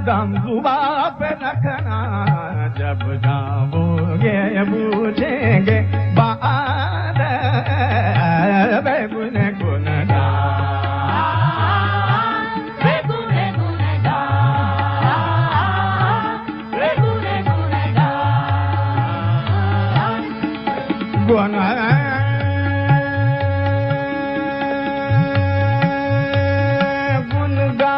दम जुबा पे रखना, जब जाओगे पूछेंगे बात बेगुन गुन गा, बेगुन गुन गा, बेगुन गुन गा, गुन गुन गा,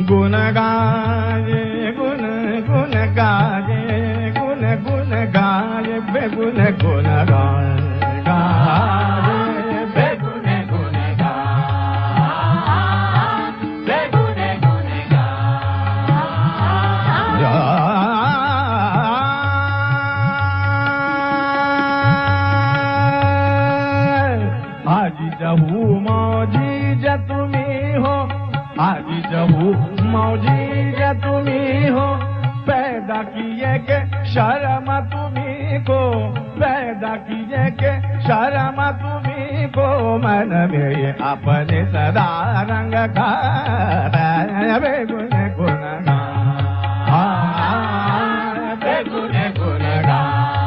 गुन गाये गुन गुन गाये गुन गुन गाये बेगुन गुन गाये बेगुन गुन गा, बेगुन गुन गा, जहू मौजी ज तुम्ही हो, आज जहू मौजी ज तुम्ही हो, पैदा किए के शर्म तुम्ही को, पैदा किए के शर्म तुम्ही को, मन में ये अपने सदा रंग का बेगुन गुन गा, बेगुन गुन गा,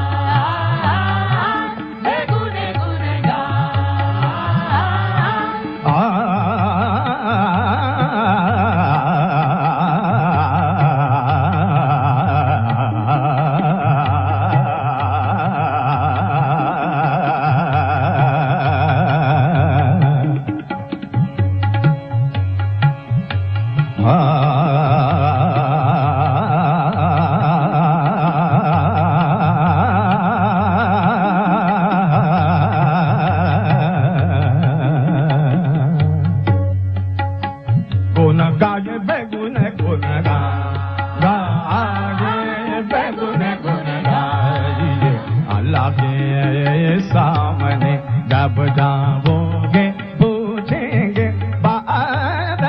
सामने जब जाओगे पूछेंगे बात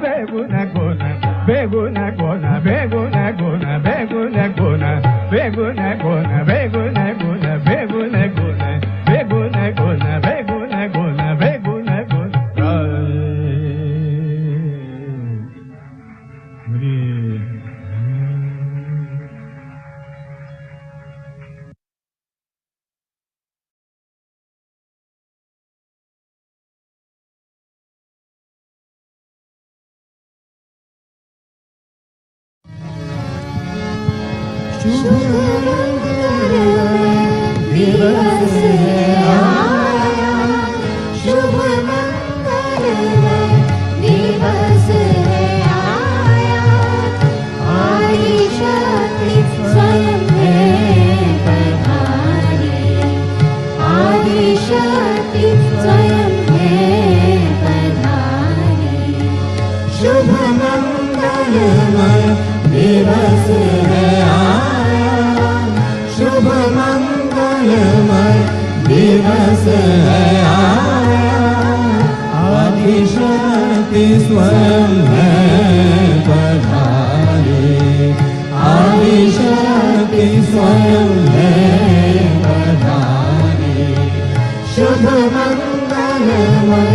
बेगुन गुन बेगुन गुन बेगुन गुन बेगुन गुन बेगुन गुन बेगुन गुन बेगुन गुन बेगुन गुन बेगुन गुन बेगुन गुन शुभ दिवस है आया, शुभ मंगलमय दिवस है आया, आदि शक्ति स्वयं है पधारी, आदि शक्ति स्वयं है पधारी, शुभ मंगलमय दिवस है आया, शुभ मंगलमय दिवस है आया, आदि शक्ति स्वयं है पधारी, आदि शक्ति स्वयं है पधारी, शुभ मंगलमय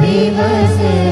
दिवस है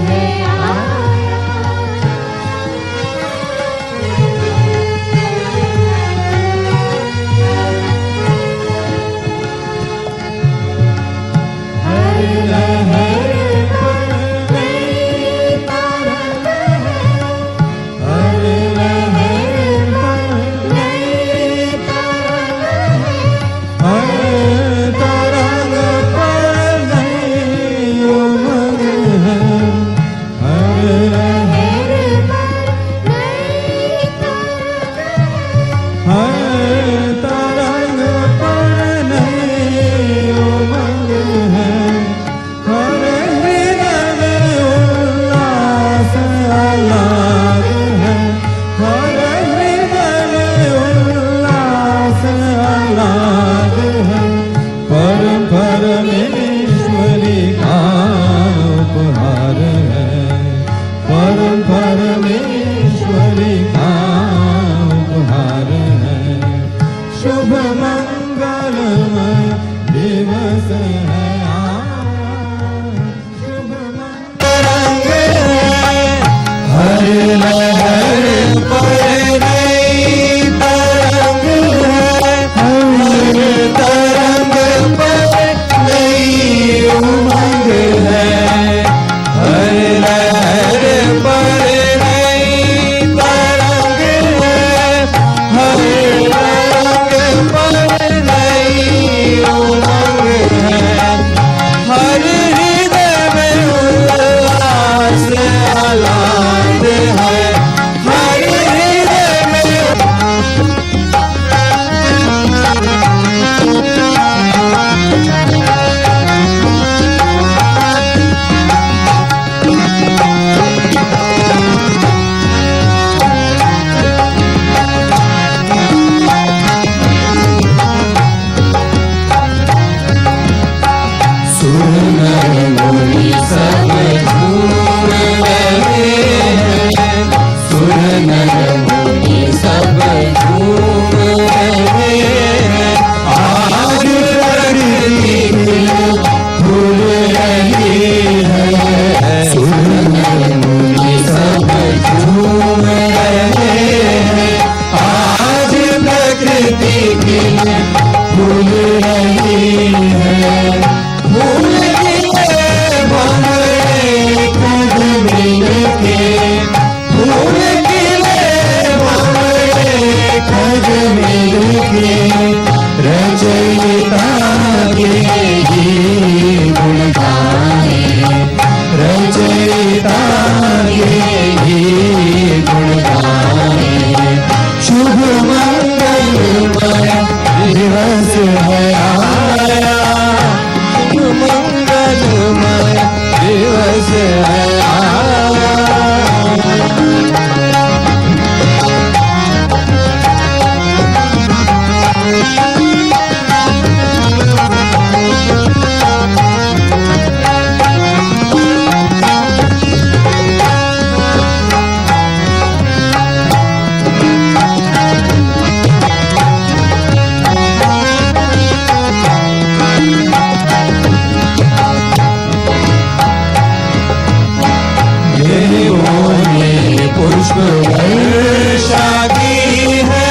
पुष्प वर्षा की है,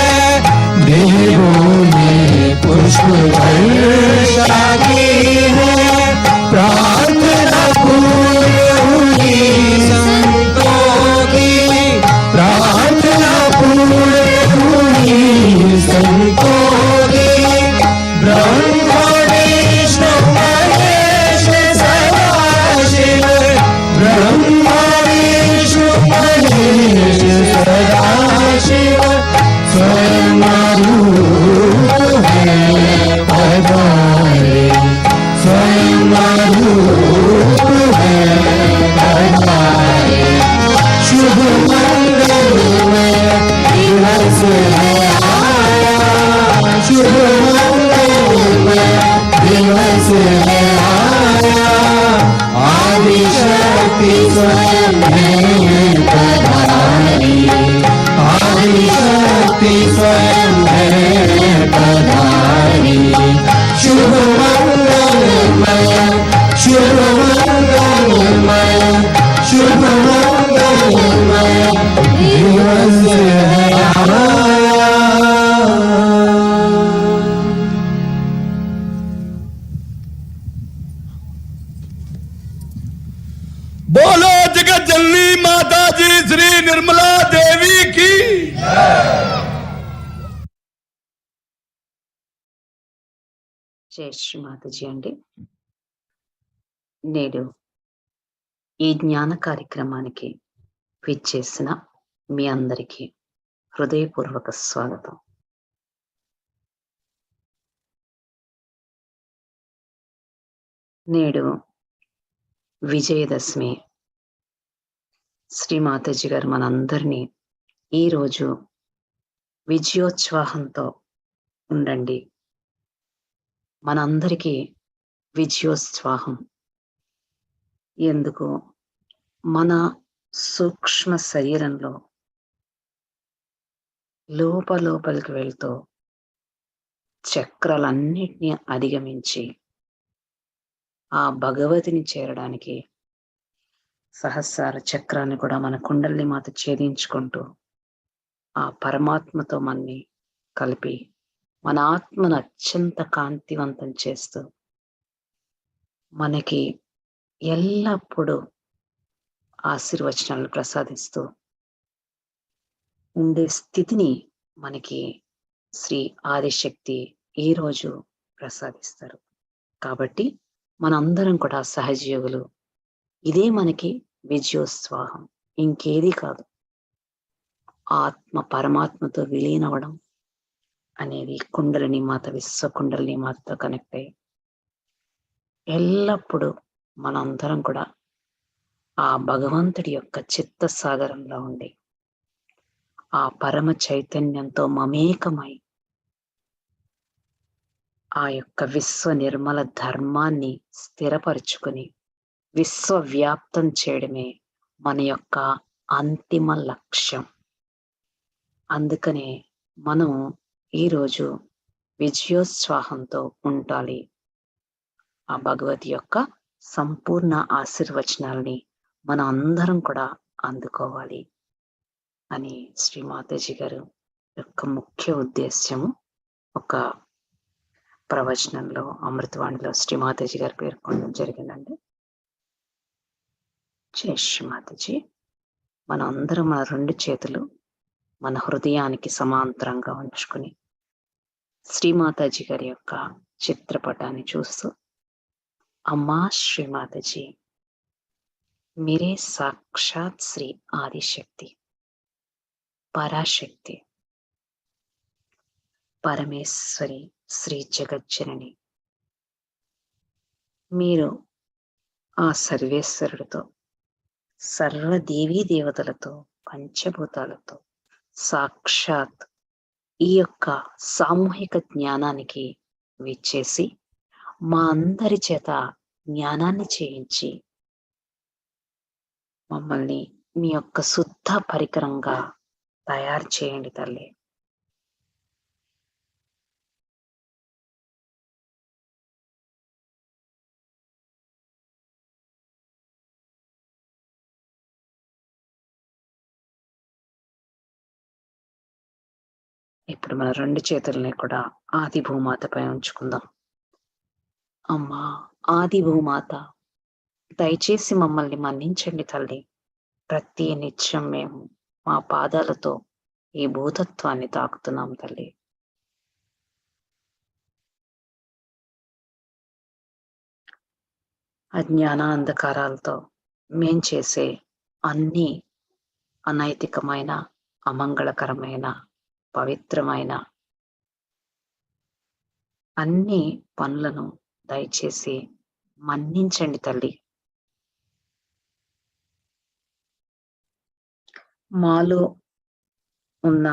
देवों ने पुष्प वर्षा की है। प्रार्थना पूर्ण हुई संतों की, प्रार्थना पूर्ण हुई संतों की। ब्रह्मा विष्णु महेश सदाशिव, ब्रह्मा विष्णु महेश सदाशिव, स्वयं रूप है पधारे, स्वयं रूप है पधारे। शुभ मंगलमय दिवस है आया, शुभ मंगलमय दिवस है आया। आदिशक्ति स्वयं है पधारी, आदिशक्ति स्वयं है पधारी। शुभ मंगलमय, शुभ मंगलमय, शुभ मंगलमय दिवस है आया। बोलो जगत जननी माता जी श्री निर्मला देवी की। జై శ్రీ మాతాజీ అండి. నేడు ఈ జ్ఞాన కార్యక్రమానికి విచ్చేసిన మీ అందరికీ హృదయపూర్వక స్వాగతం. నేడు విజయదశమి. శ్రీ మాతాజీ గారు మనందరినీ ఈరోజు విజయోత్సాహంతో ఉండండి, మనందరికీ విజయోత్సాహం. ఎందుకు? మన సూక్ష్మ శరీరంలో లోపలికి వెళ్తూ చక్రాలన్నిటినీ అధిగమించి ఆ భగవతిని చేరడానికి సహస్రార చక్రాన్ని కూడా మన కుండలిని మాత ఛేదించుకుంటూ ఆ పరమాత్మతో మనని కలిపి మన ఆత్మను అత్యంత కాంతివంతం చేస్తూ మనకి ఎల్లప్పుడూ ఆశీర్వచనాలు ప్రసాదిస్తూ ఉండే స్థితిని మనకి శ్రీ ఆదిశక్తి ఈరోజు ప్రసాదిస్తారు. కాబట్టి మనందరం కూడా సహజయోగులు. ఇదే మనకి విజయోత్సాహం, ఇంకేది కాదు. ఆత్మ పరమాత్మతో విలీనవడం అనేది కుండలిని మాత, విశ్వ కుండలిని మాతతో కనెక్ట్ అయ్యి ఎల్లప్పుడూ మనందరం కూడా ఆ భగవంతుడి యొక్క చిత్త సాగరంలో ఉండి ఆ పరమ చైతన్యంతో మమేకమై ఆ యొక్క విశ్వ నిర్మల ధర్మాన్ని స్థిరపరుచుకుని విశ్వవ్యాప్తం చేయడమే మన యొక్క అంతిమ లక్ష్యం. అందుకనే మనం ఈరోజు విజయోత్సాహంతో ఉండాలి. ఆ భగవతి యొక్క సంపూర్ణ ఆశీర్వచనాల్ని మనం అందరం కూడా అందుకోవాలి అని శ్రీ మాతాజీ గారు యొక్క ముఖ్య ఉద్దేశ్యము ఒక ప్రవచనంలో, అమృతవాణిలో శ్రీ మాతాజీ గారు పేర్కొనడం జరిగిందండి. జై శ్రీ మాతాజీ. మనం అందరం మన రెండు చేతులు మన హృదయానికి సమాంతరంగా ఉంచుకుని శ్రీమాతాజీ గారి యొక్క చిత్రపటాన్ని చూస్తూ, అమ్మా శ్రీమాతాజీ, మీరే సాక్షాత్ శ్రీ ఆదిశక్తి, పరాశక్తి, పరమేశ్వరి, శ్రీ జగజ్జనని. మీరు ఆ సర్వేశ్వరుడితో, సర్వదేవీ దేవతలతో, పంచభూతాలతో సాక్షాత్ ఈ యొక్క సామూహిక జ్ఞానానికి విచ్చేసి మా అందరి చేత జ్ఞానాన్ని చేయించి మమ్మల్ని మీ యొక్క శుద్ధ పరికరంగా తయారు చేయండి తల్లి. ఇప్పుడు మన 2 చేతుల్ని కూడా ఆది భూమాతపై ఉంచుకుందాం. అమ్మా ఆది భూమాత, దయచేసి మమ్మల్ని మన్నించండి తల్లి. ప్రతి నిత్యం మేము మా పాదాలతో ఈ భూతత్వాన్ని తాకుతున్నాం తల్లి. అజ్ఞాన అంధకారాలతో మేం చేసే అన్ని అనైతికమైన, అమంగళకరమైన, పవిత్రమైన అన్ని పనులను దయచేసి మన్నించండి తల్లి. మాలో ఉన్న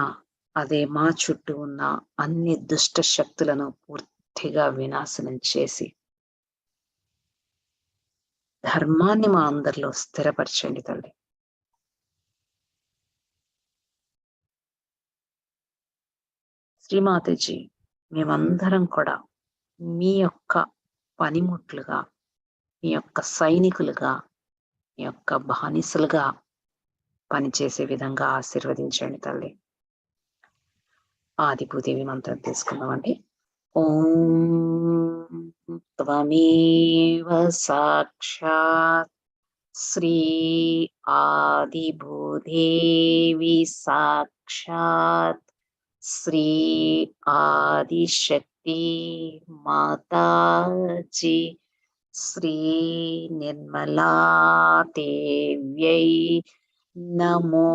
మా చుట్టూ ఉన్న అన్ని దుష్ట శక్తులను పూర్తిగా వినాశనం చేసి ధర్మాన్ని మా అందరిలో స్థిరపరచండి తల్లి. శ్రీమాతాజీ, మేమందరం కూడా మీ యొక్క పనిముట్లుగా, మీ యొక్క సైనికులుగా, మీ యొక్క బానిసలుగా పనిచేసే విధంగా ఆశీర్వదించండి తల్లి. ఆదిభూదేవి మంత్రం తీసుకుందామండి. ఓం త్వమేవ సాక్షాత్ శ్రీ ఆదిభూదేవి సాక్షాత్ శ్రీ ఆదిశక్తి మాతాజీ శ్రీ నిర్మలా దేవ్యై నమో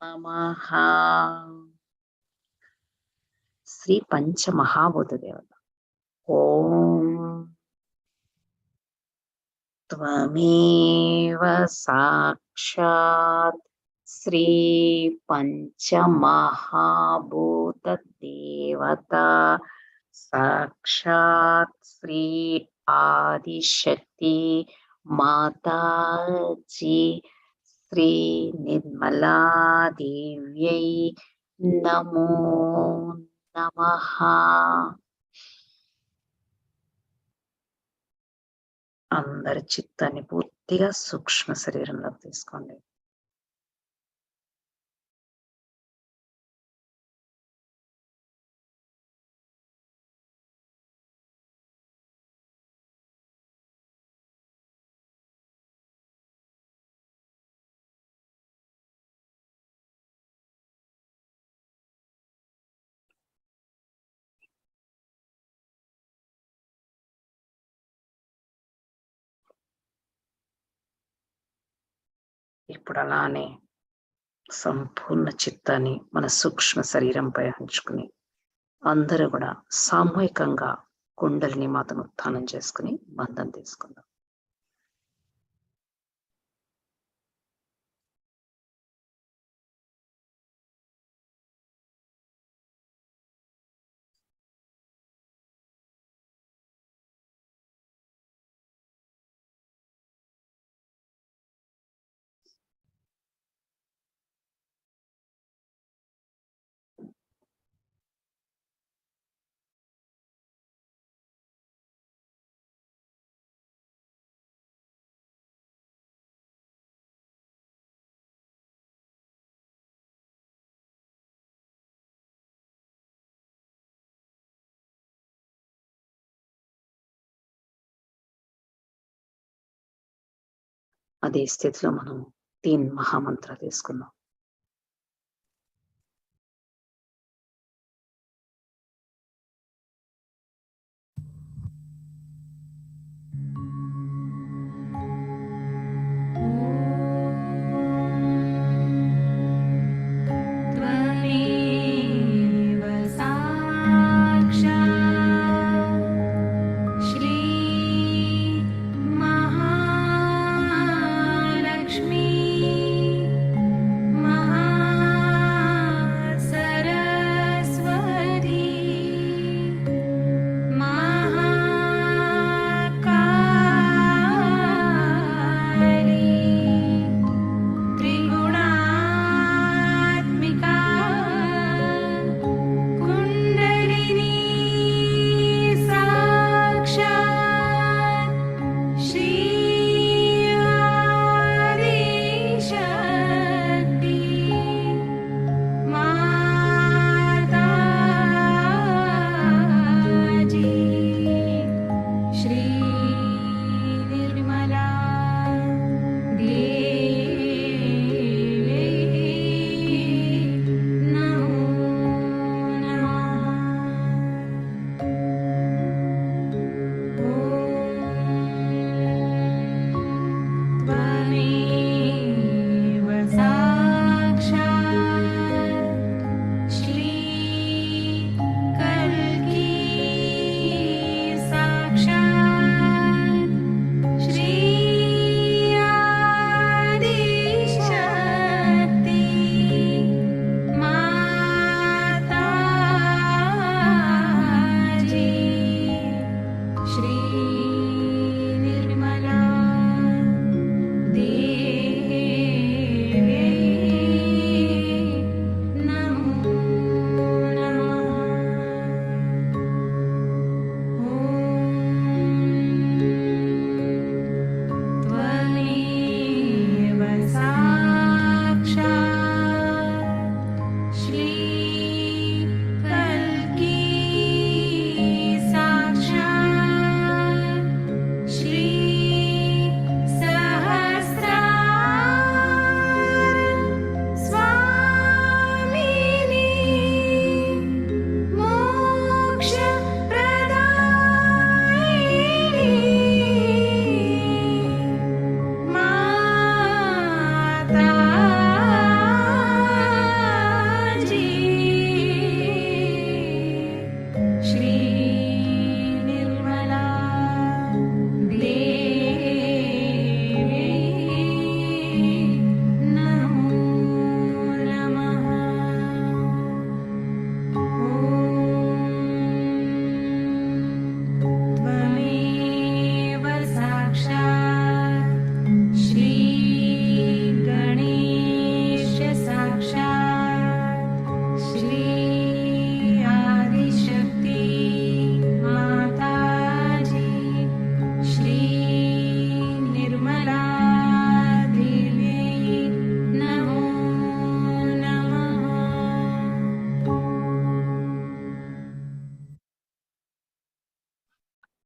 నమః. శ్రీ పంచమహాభూత దేవత. ఓం త్వమేవ సాక్షాత్ శ్రీ పంచమహాభూత దేవత సాక్షాత్ శ్రీ ఆదిశక్తి మాతాజీ శ్రీ నిర్మలా దేవ్యై నమో నమః. అందరి చిత్తాన్ని పూర్తిగా సూక్ష్మ శరీరంలోకి తీసుకోండి. ఇప్పుడు అలానే సంపూర్ణ చిత్తాన్ని మన సూక్ష్మ శరీరంపై ఉంచుకుని అందరూ కూడా సామూహికంగా కుండలిని మాతను ఉత్థానం చేసుకుని బంధం తీసుకుందాం. అదే స్థితిలో మనం 3 మహామంత్ర తీసుకుందాం.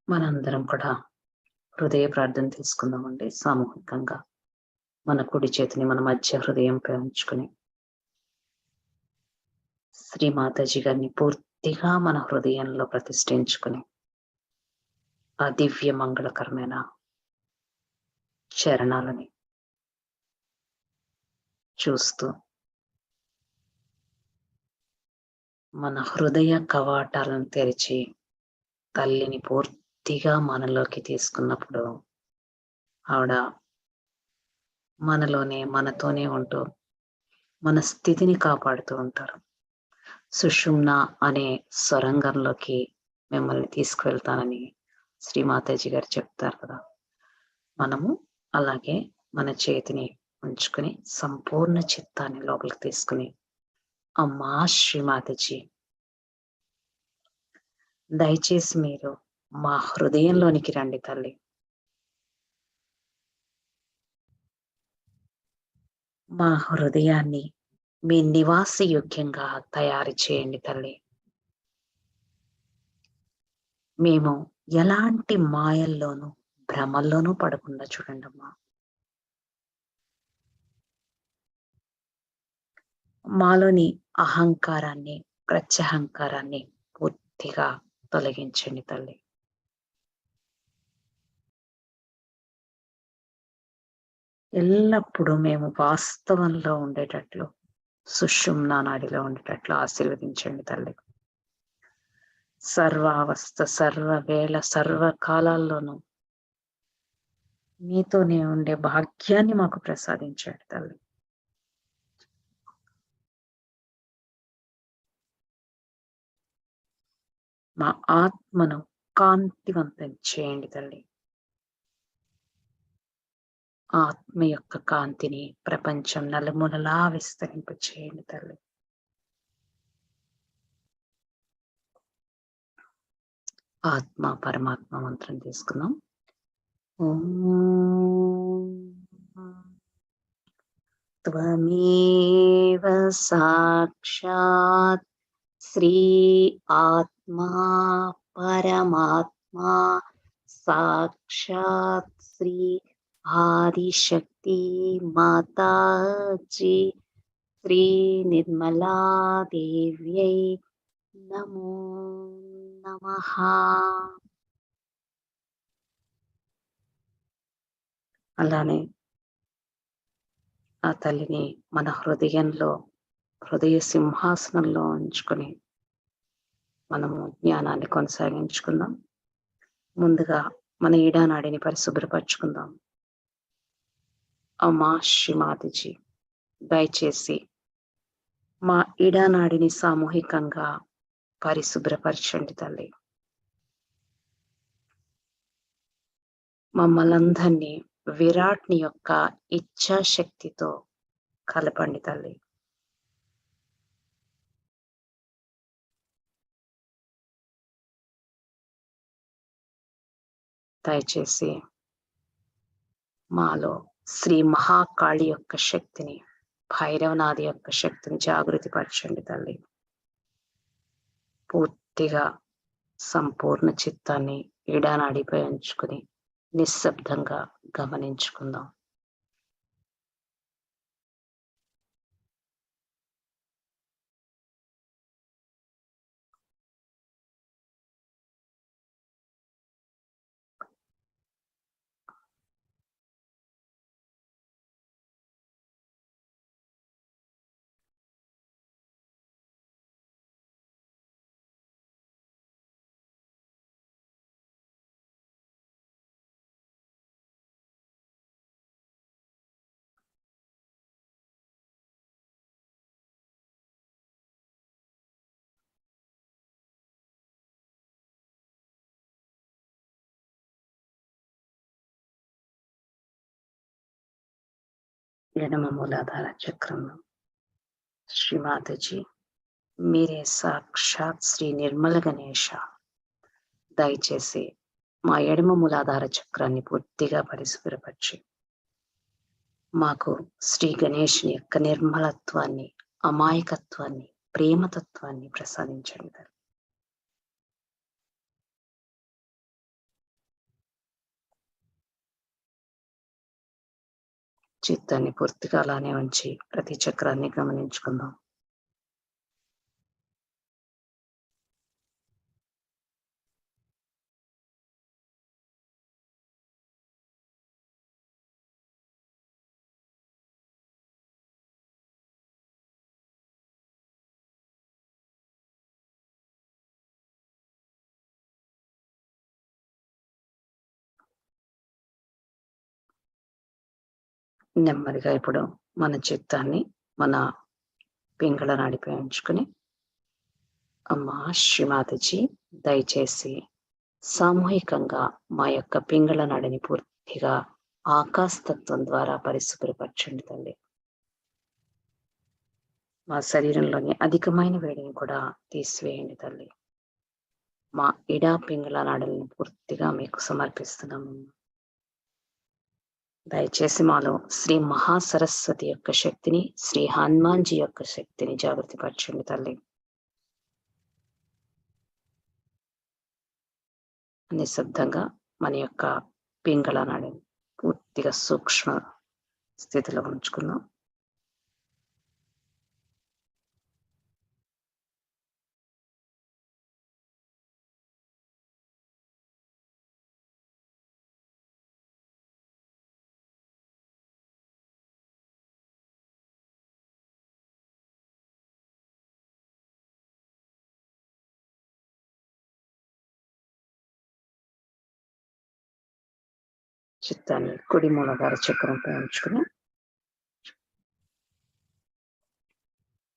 మనందరం కూడా హృదయ ప్రార్థన తీసుకుందామండి. సామూహికంగా మన కుడి చేతిని మన మధ్య హృదయంపై ఉంచుకుని శ్రీమాతాజీ గారిని పూర్తిగా మన హృదయంలో ప్రతిష్ఠించుకుని ఆ దివ్య మంగళకరమైన చరణాలని చూస్తూ మన హృదయ కవాటాలను తెరిచి తల్లిని పూర్తిగా మనలోకి తీసుకున్నప్పుడు ఆవిడ మనతోనే ఉంటూ మన స్థితిని కాపాడుతూ ఉంటారు. సుషుమ్న అనే సొరంగంలోకి మిమ్మల్ని తీసుకువెళ్తానని శ్రీమాతాజీ గారు చెప్తారు కదా. మనము అలాగే మన చేతిని ఉంచుకుని సంపూర్ణ చిత్తాన్ని లోపలికి తీసుకుని, అమ్మా శ్రీమాతాజీ, దయచేసి మీరు మా హృదయంలోనికి రండి తల్లి. మా హృదయాన్ని మీ నివాస యోగ్యంగా తయారు చేయండి తల్లి. మేము ఎలాంటి మాయల్లోనూ భ్రమల్లోనూ పడకుండా చూడండి అమ్మా. మాలోని అహంకారాన్ని, ప్రత్యహంకారాన్ని పూర్తిగా తొలగించండి తల్లి. ఎల్లప్పుడూ మేము వాస్తవంలో ఉండేటట్లు, సుషుమ్నా నాడిలో ఉండేటట్లు ఆశీర్వదించండి తల్లి. సర్వావస్థ, సర్వవేళ, సర్వకాలాల్లోనూ మీతోనే ఉండే భాగ్యాన్ని మాకు ప్రసాదించండి తల్లి. మా ఆత్మను కాంతివంతం చేయండి తల్లి. ఆత్మ యొక్క కాంతిని ప్రపంచం నలుమూలలా విస్తరింప చేయండి తల్లి. ఆత్మ పరమాత్మ మంత్రం తీసుకుందాం. త్వమేవ సాక్షాత్ శ్రీ ఆత్మా పరమాత్మా సాక్షాత్ శ్రీ ఆదిశక్తి మాతాజీ శ్రీ నిర్మలా దేవ్యై నమో నమః. అలానే ఆ తల్లిని మన హృదయ సింహాసనంలో ఉంచుకొని మనము జ్ఞానాన్ని కొనసాగించుకుందాం. ముందుగా మన ఈడానాడిని పరిశుభ్రపరచుకుందాం. అమ్మా శ్రీమాతాజీ, దయచేసి మా ఈడానాడిని సామూహికంగా పరిశుభ్రపరచండి తల్లి. మమ్మల్ందరినీ విరాట్ని యొక్క ఇచ్ఛాశక్తితో కలపండి తల్లి. దయచేసి మాలో శ్రీ మహాకాళి యొక్క శక్తిని, భైరవనాథి యొక్క శక్తిని జాగృతి పరచండి తల్లి. పూర్తిగా సంపూర్ణ చిత్తాన్ని ఈడానాడిపై ఉంచుకుని నిశ్శబ్దంగా గమనించుకుందాం. ఎడమ మూలాధార చక్రంలో శ్రీమాతాజీ, మీరే సాక్షాత్ శ్రీ నిర్మల గణేశ. దయచేసి మా ఎడమ మూలాధార చక్రాన్ని పూర్తిగా పరిశుభ్రపరిచి మాకు శ్రీ గణేషుని యొక్క నిర్మలత్వాన్ని, అమాయకత్వాన్ని, ప్రేమతత్వాన్ని ప్రసాదించండి. చిత్తాన్ని పూర్తిగా అలానే ఉంచి ప్రతి చక్రాన్ని గమనించుకుందాం. నెమ్మదిగా ఇప్పుడు మన చిత్తాన్ని మన పింగళ నాడిపై ఉంచుకుని, అమ్మా శ్రీమాతజీ దయచేసి సామూహికంగా మా యొక్క పింగళ నాడిని పూర్తిగా ఆకాశతత్వం ద్వారా పరిశుభ్రపరచండి తల్లి. మా శరీరంలోని అధికమైన వేడిని కూడా తీసివేయండి తల్లి. మా ఇడా పింగళ నాడులను పూర్తిగా మీకు సమర్పిస్తున్నాము. దయచేసి మాలో శ్రీ మహాసరస్వతి యొక్క శక్తిని, శ్రీ హనుమాన్జీ యొక్క శక్తిని జాగృతిపరచండి తల్లి. నిశ్శబ్దంగా మన యొక్క పింగళ నాడిని పూర్తిగా సూక్ష్మ స్థితిలో ఉంచుకుందాం. చిత్తాన్ని కుడి మూలాధార చక్రంపై ఉంచుకుని,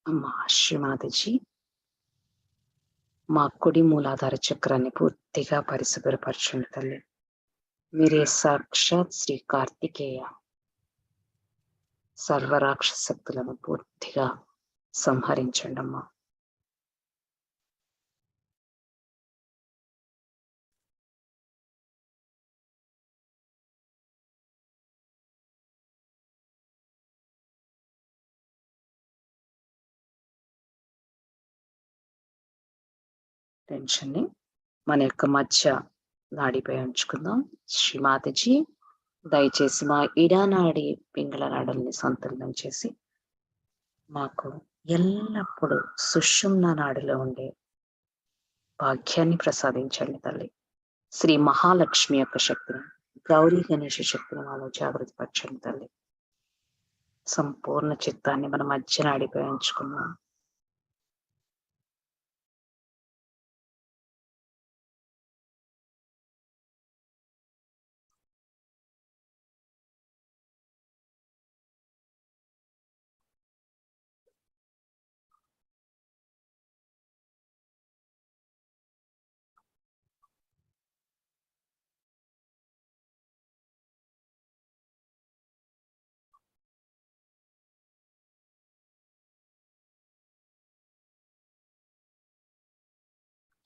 అమ్మా శ్రీమాతజీ మా కుడి మూలాధార చక్రాన్ని పూర్తిగా పరిశుభ్రపరచండి తల్లి. మీరే సాక్షాత్ శ్రీ కార్తికేయ. సర్వరాక్షసక్తులను పూర్తిగా సంహరించండి అమ్మా. టెన్షన్ని మన యొక్క మధ్య నాడిపై ఉంచుకుందాం. శ్రీమాతజీ దయచేసి మా ఇడానాడి పింగళ నాడుల్ని సంతులనం చేసి మాకు ఎల్లప్పుడూ సుషుమ్న నాడిలో ఉండే భాగ్యాన్ని ప్రసాదించండి తల్లి. శ్రీ మహాలక్ష్మి యొక్క శక్తిని, గౌరీ గణేష శక్తిని మాలో జాగృతి పరచండి తల్లి. సంపూర్ణ చిత్తాన్ని మన మధ్య నాడిపై ఉంచుకున్నాం.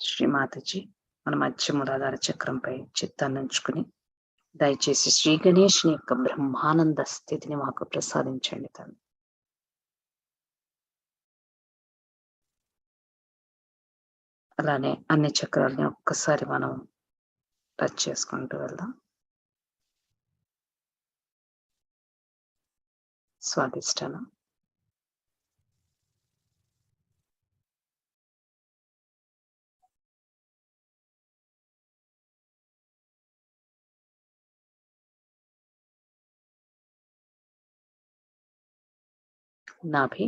శ్రీమాతజీ మన మధ్య మూలాధార చక్రంపై చిత్తాన్ని ఉంచుకుని దయచేసి శ్రీ గణేష్ని యొక్క బ్రహ్మానంద స్థితిని మాకు ప్రసాదించండి తల్లి. అలానే అన్ని చక్రాలని ఒక్కసారి మనం టచ్ చేసుకుంటూ వెళ్దాం. స్వాదిష్టానం, నాభి,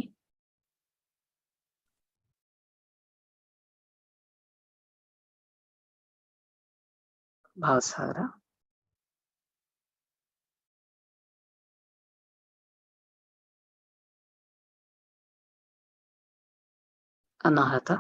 భావసాగర, అనాహత,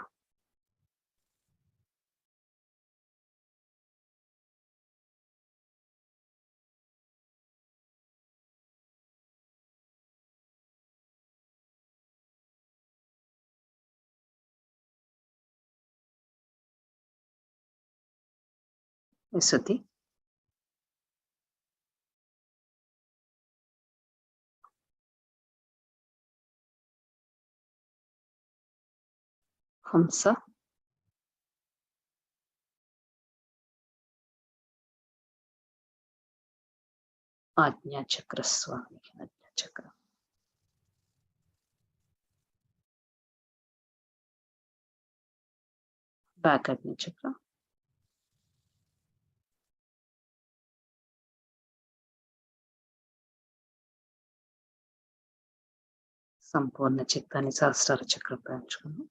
విశుద్ధి, హంస, ఆజ్ఞాచక్ర స్వామికి మధ్య బ్యాక్ అగ్ని చక్ర, సంపూర్ణ చిత్తాన్ని సహస్రార చక్రంపై ఉంచుకున్నాం.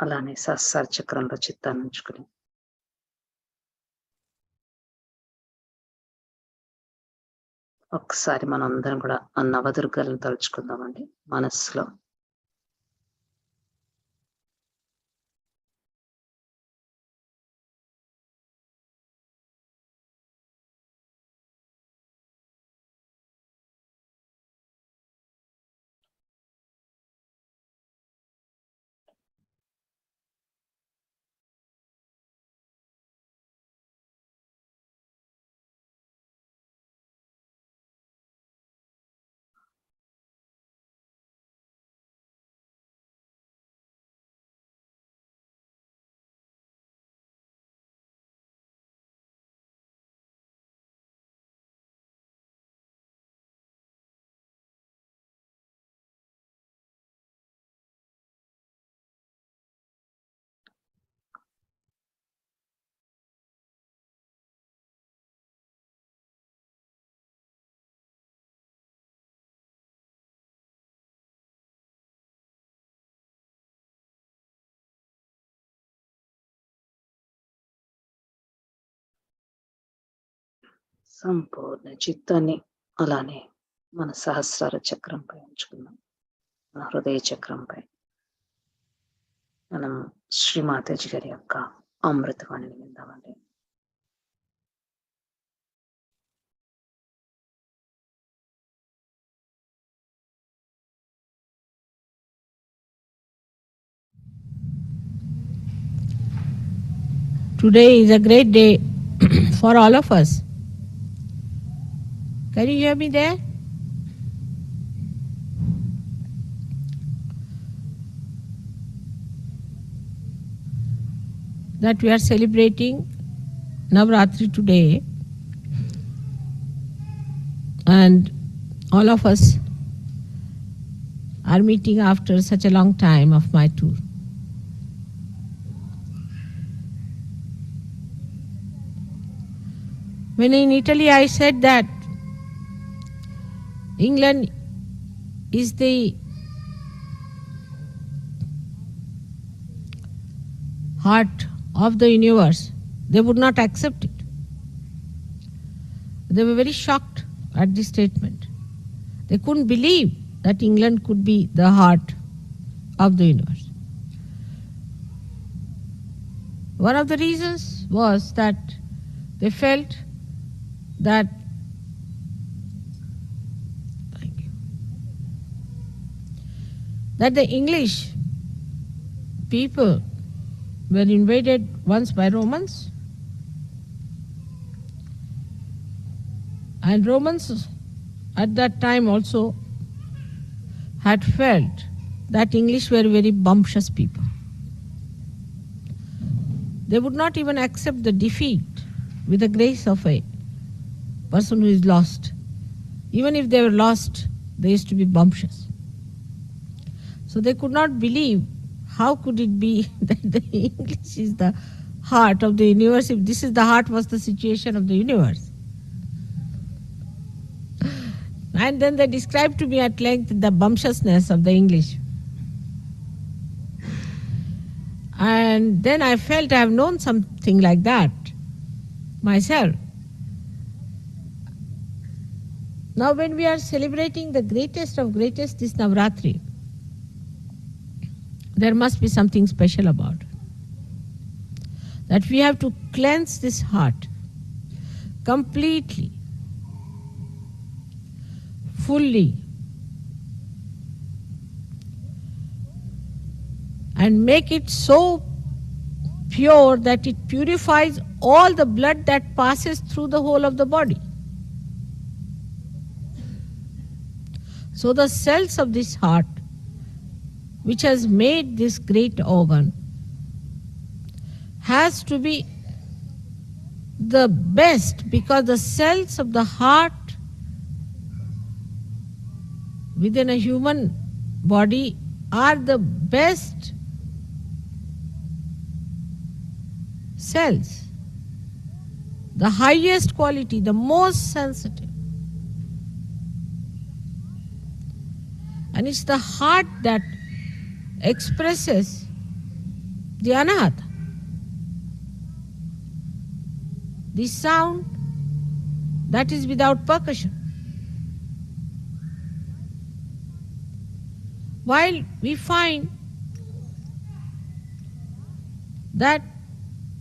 అలానే సహస్రార చక్రంలో చిత్తాన్ని ఉంచుకుని ఒక్కసారి మనం అందరం కూడా ఆ నవదుర్గలను తలుచుకుందామండి మనస్సులో. సంపూర్ణ చిత్తాన్ని అలానే మన సహస్రార చక్రంపై ఉంచుకుందాం. మన హృదయ చక్రంపై మనం శ్రీమాతాజీ గారి యొక్క అమృతవాణిని విందామండి. Today is a great day for all of us. Can you hear me there? That we are celebrating Navratri today, and all of us are meeting after such a long time of my tour. When in Italy I said that England is the heart of the universe, they would not accept it. They were very shocked at this statement. They couldn't believe that England could be the heart of the universe. One of the reasons was that they felt that the English people were invaded once by Romans, and Romans at that time also had felt that English were very bumptious people. They would not even accept the defeat with the grace of a person who is lost. Even if they were lost, they used to be bumptious. So they could not believe how could it be that the English is the heart of the universe, if this is the heart was the situation of the universe. And then they described to me at length the bumptiousness of the English. And then I felt I have known something like that myself. Now when we are celebrating the greatest of greatest, this Navratri, there must be something special about it. That we have to cleanse this heart completely, fully, and make it so pure that it purifies all the blood that passes through the whole of the body. So the cells of this heart, which has made this great organ, has to be the best, because the cells of the heart within a human body are the best cells, the highest quality, the most sensitive. And it's the heart that expresses the anahata, the sound that is without percussion. While we find that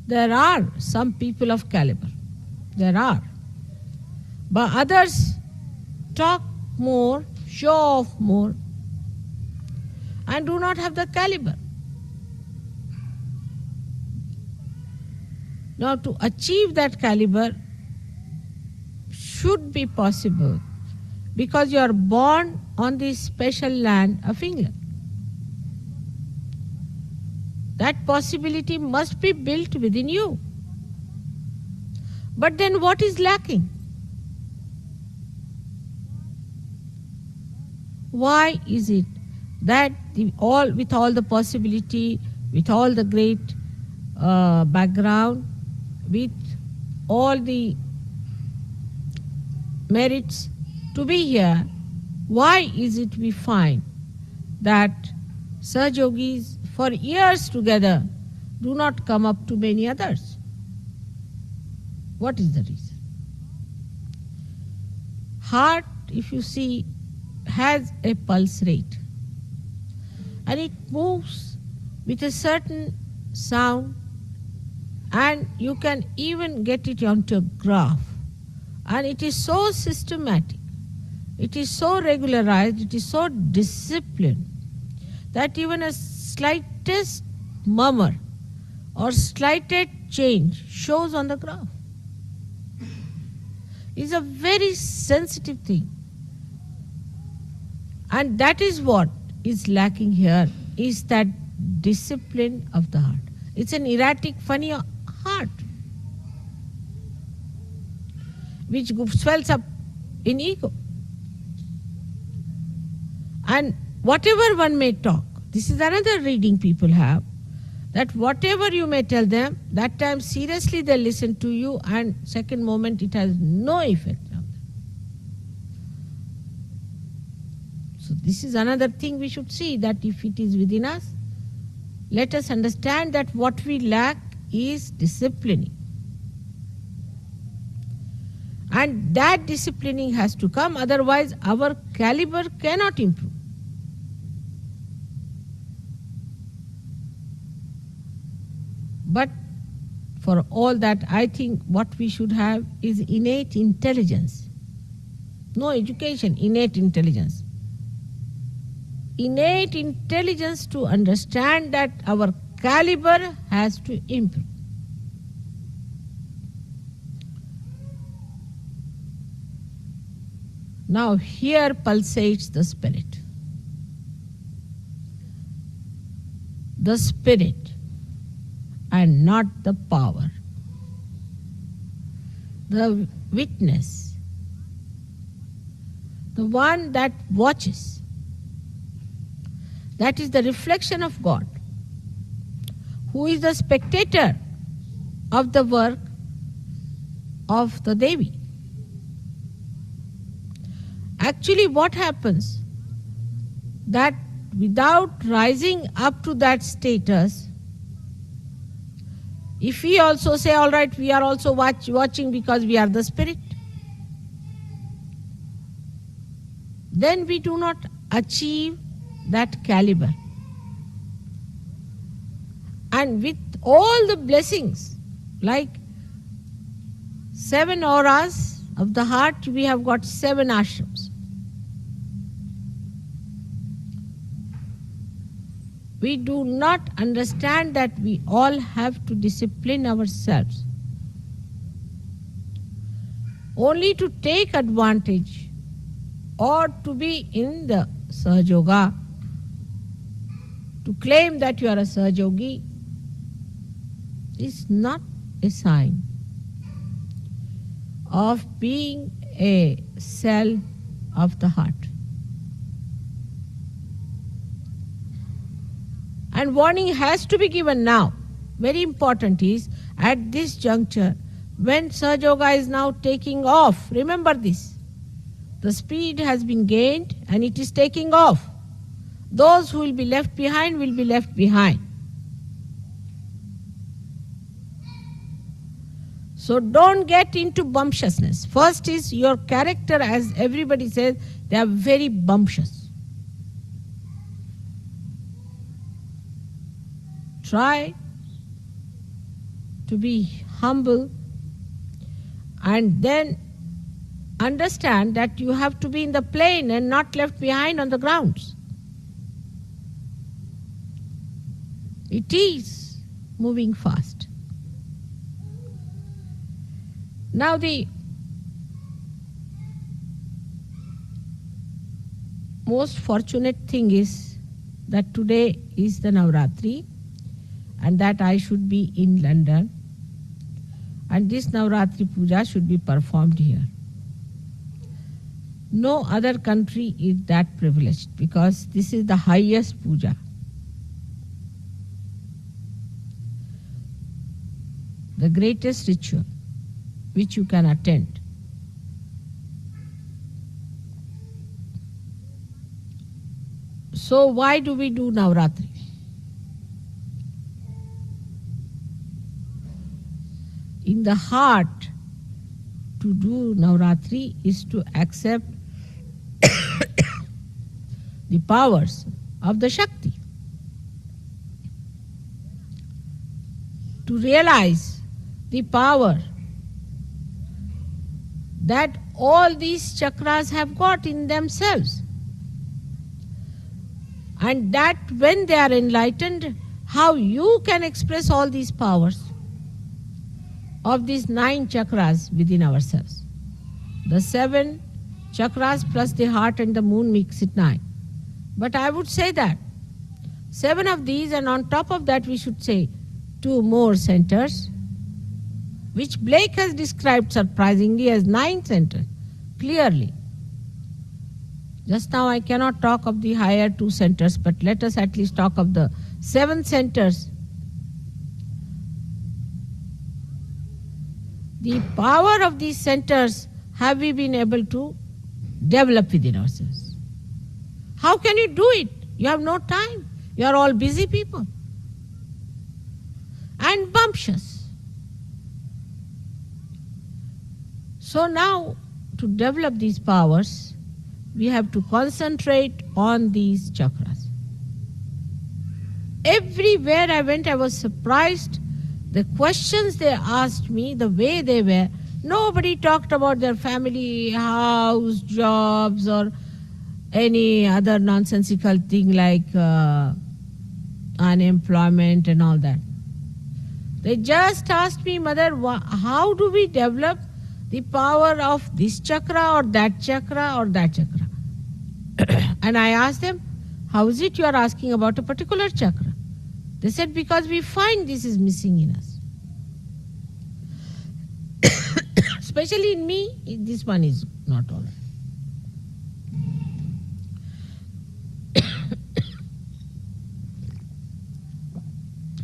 there are some people of caliber, there are, but others talk more, show off more, and do not have the caliber. Now, to achieve that caliber should be possible, because you are born on this special land of England. That possibility must be built within you. But then what is lacking? Why is it that with all the possibility, with all the great background, with all the merits to be here, why is it we find that Sahaja Yogis for years together do not come up to many others? What is the reason? Heart, if you see, has a pulse rate, and it moves with a certain sound, and you can even get it onto a graph, and it is so systematic, it is so regularized, it is so disciplined, that even a slightest murmur or slightest change shows on the graph. It's a very sensitive thing. And that is what is lacking here, is that discipline of the heart. It's an erratic, funny heart, which swells up in ego. And whatever one may talk, this is another reading people have, that whatever you may tell them, that time seriously they listen to you, and second moment it has no effect on them. So this is another thing we should see, that if it is within us, let us understand that what we lack is disciplining. And that disciplining has to come, otherwise our caliber cannot improve. But for all that, I think what we should have is innate intelligence. No education, innate intelligence. Innate intelligence to understand that our caliber has to improve. Now here pulsates the spirit. The spirit, and not the power. The witness, the one that watches, that is the reflection of God, who is the spectator of the work of the Devi. Actually, what happens, that without rising up to that status, if we also say, all right, we are also watching because we are the spirit, then we do not achieve that caliber. And with all the blessings, like 7 auras of the heart, we have got 7 ashrams. We do not understand that we all have to discipline ourselves, only to take advantage or to be in the Sahaja Yoga, to claim that you are a Sahaja Yogi, is not a sign of being a cell of the heart. And warning has to be given now. Very important is, at this juncture, when Sahaja Yoga is now taking off, remember this, the speed has been gained and it is taking off. Those who will be left behind will be left behind. So don't get into bumptiousness. First is your character, as everybody says, they are very bumptious. Try to be humble and then understand that you have to be in the plane and not left behind on the grounds. It is moving fast. Now the most fortunate thing is that today is the Navratri and that I should be in London, and this Navratri Puja should be performed here. No other country is that privileged because this is the highest puja. The greatest ritual which you can attend. So why do we do Navratri? In the heart, to do Navratri is to accept the powers of the Shakti. To realize the power that all these chakras have got in themselves. And that when they are enlightened, how you can express all these powers of these 9 chakras within ourselves. The 7 chakras plus the heart and the moon makes it 9. But I would say that 7 of these, and on top of that we should say 2 more centers, which Blake has described surprisingly as 9 centers, clearly. Just now I cannot talk of the higher 2 centers, but let us at least talk of the 7 centers. The power of these centers have we been able to develop within ourselves. How can you do it? You have no time. You are all busy people. And bumptious. So now, to develop these powers, we have to concentrate on these chakras. Everywhere I went, I was surprised. The questions they asked me, the way they were, nobody talked about their family, house, jobs, or any other nonsensical thing like unemployment and all that. They just asked me, Mother, how do we develop the power of this chakra or that chakra or that chakra? And I asked them, how is it you are asking about a particular chakra? They said, because we find this is missing in us. Especially in me, this one is not all right.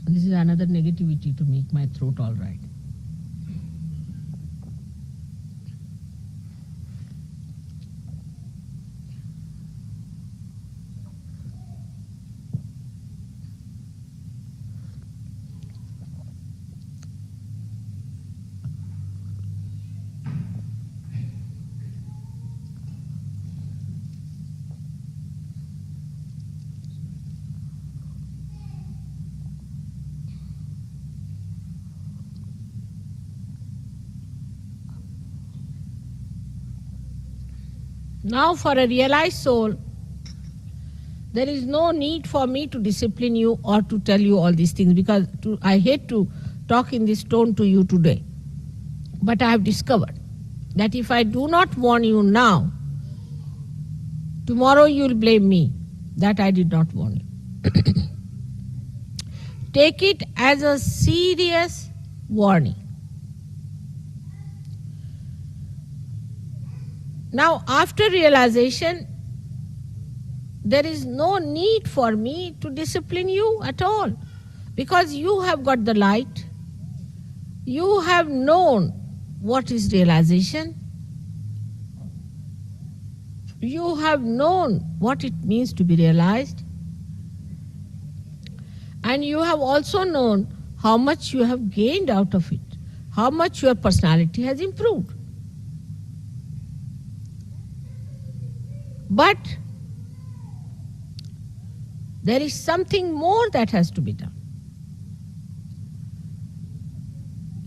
This is another negativity to make my throat all right. Now for a realized soul, there is no need for me to discipline you or to tell you all these things, because I hate to talk in this tone to you today. But I have discovered that if I do not warn you now, Tomorrow you will blame me that I did not warn you. Take it as a serious warning. Now, after realization, there is no need for me to discipline you at all, because you have got the light. You have known what is realization. You have known what it means to be realized. And you have also known how much you have gained out of it, how much your personality has improved. But there is something more that has to be done.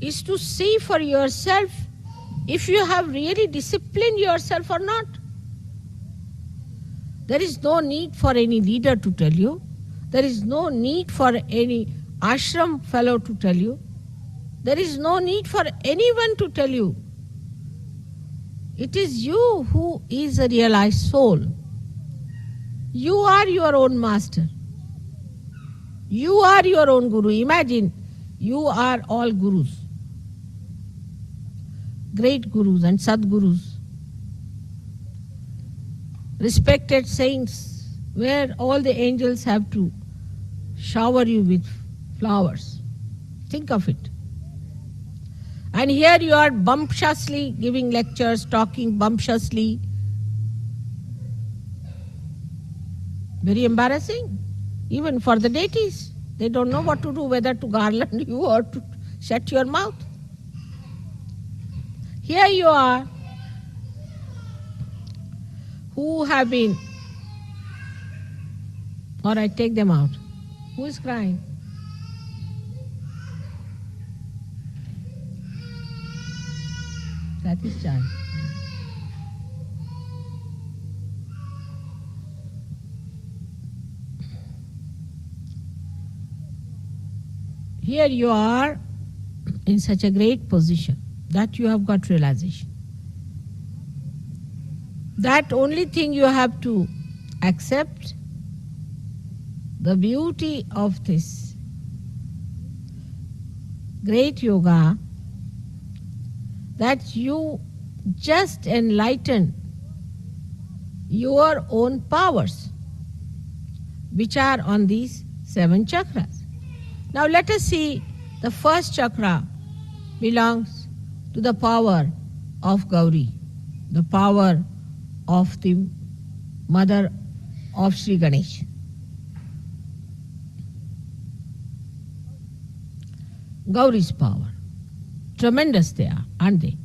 Is to see for yourself if you have really disciplined yourself or not. There is no need for any leader to tell you. There is no need for any ashram fellow to tell you. There is no need for anyone to tell you. It is you who is a realized soul. You are your own master. You are your own guru. Imagine, you are all gurus. Great gurus and sadgurus. Respected saints, where all the angels have to shower you with flowers. Think of it. And here you are bumptiously giving lectures, talking bumptiously. Very embarrassing, even for the deities. They don't know what to do, whether to garland you or to shut your mouth. Here you are, who have been, or I take them out. Who is crying? That is child. Here you are in such a great position that you have got realization. That only thing you have to accept the beauty of this great yoga, that you just enlighten your own powers, which are on these 7 chakras. Now let us see, the first chakra belongs to the power of Gauri, the power of the mother of Sri Ganesh. Gauri's power. Tremendous they are, aren't they?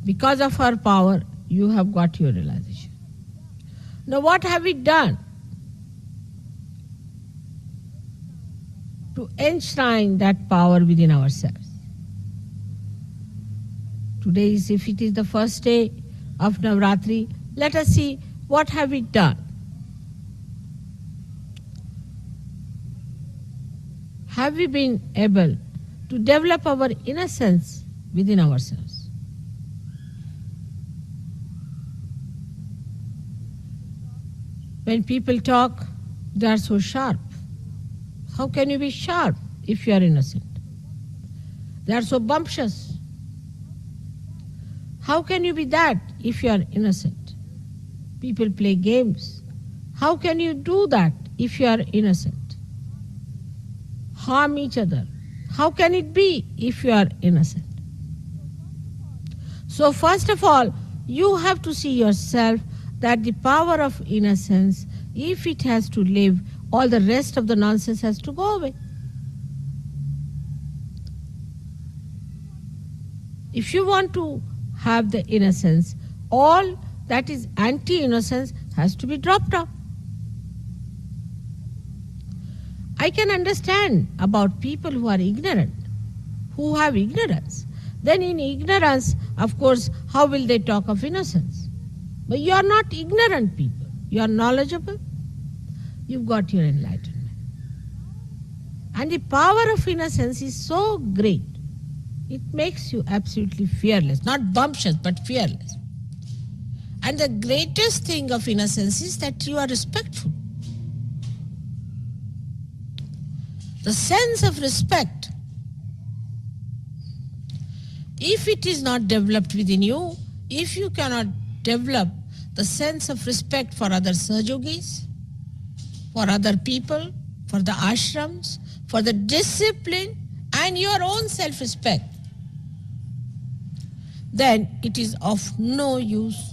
Because of her power, you have got your realization. Now what have we done to enshrine that power within ourselves? Today, if it is the first day of Navratri, let us see what have we done. Have we been able to develop our innocence within ourselves? When people talk, they are so sharp. How can you be sharp if you are innocent? They are so bumptious. How can you be that if you are innocent? People play games. How can you do that if you are innocent? Harm each other. How can it be if you are innocent? So first of all, you have to see yourself that the power of innocence, if it has to live, all the rest of the nonsense has to go away. If you want to have the innocence, all that is anti-innocence has to be dropped off. I can understand about people who are ignorant, who have ignorance. Then in ignorance, of course, how will they talk of innocence? But you are not ignorant people. You are knowledgeable. You've got your enlightenment. And the power of innocence is so great. It makes you absolutely fearless. Not bumptious, but fearless. And the greatest thing of innocence is that you are respectful. The sense of respect, if it is not developed within you, if you cannot develop the sense of respect for other Sahajogis, for other people, for the ashrams, for the discipline and your own self-respect, then it is of no use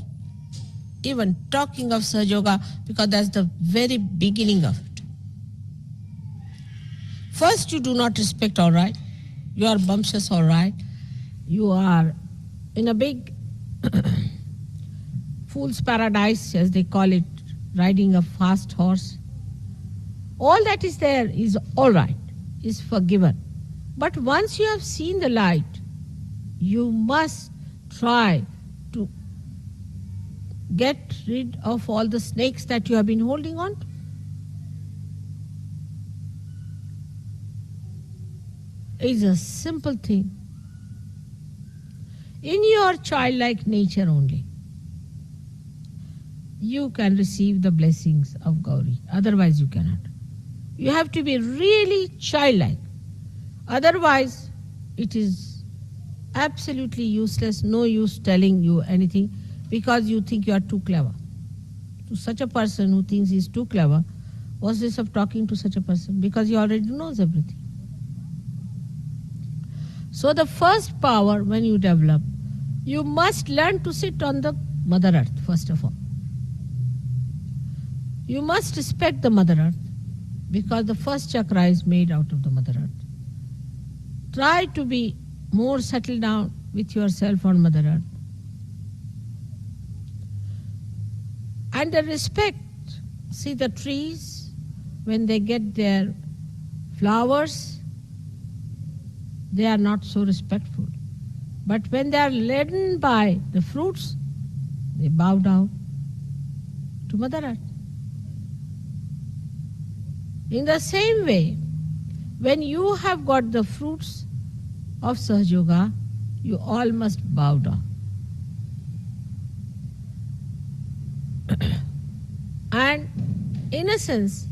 even talking of Sahaja, because that's the very beginning of it. First, you do not respect, all right. You are bumptious, all right. You are in a big fool's paradise, as they call it, riding a fast horse. All that is there is all right, is forgiven. But once you have seen the light, you must try to get rid of all the snakes that you have been holding on to. It's a simple thing. In your childlike nature only, you can receive the blessings of Gauri. Otherwise you cannot. You have to be really childlike. Otherwise, it is absolutely useless, no use telling you anything, because you think you are too clever. To such a person who thinks he is too clever, what's this of talking to such a person? Because he already knows everything. So the first power when you develop, you must learn to sit on the Mother Earth, first of all. You must respect the Mother Earth, because the first chakra is made out of the Mother Earth. Try to be more settled down with yourself on Mother Earth. And the respect, see the trees, when they get their flowers, they are not so respectful. But when they are laden by the fruits, they bow down to Mother Earth. In the same way, when you have got the fruits of Sahaja, you all must bow down. And innocence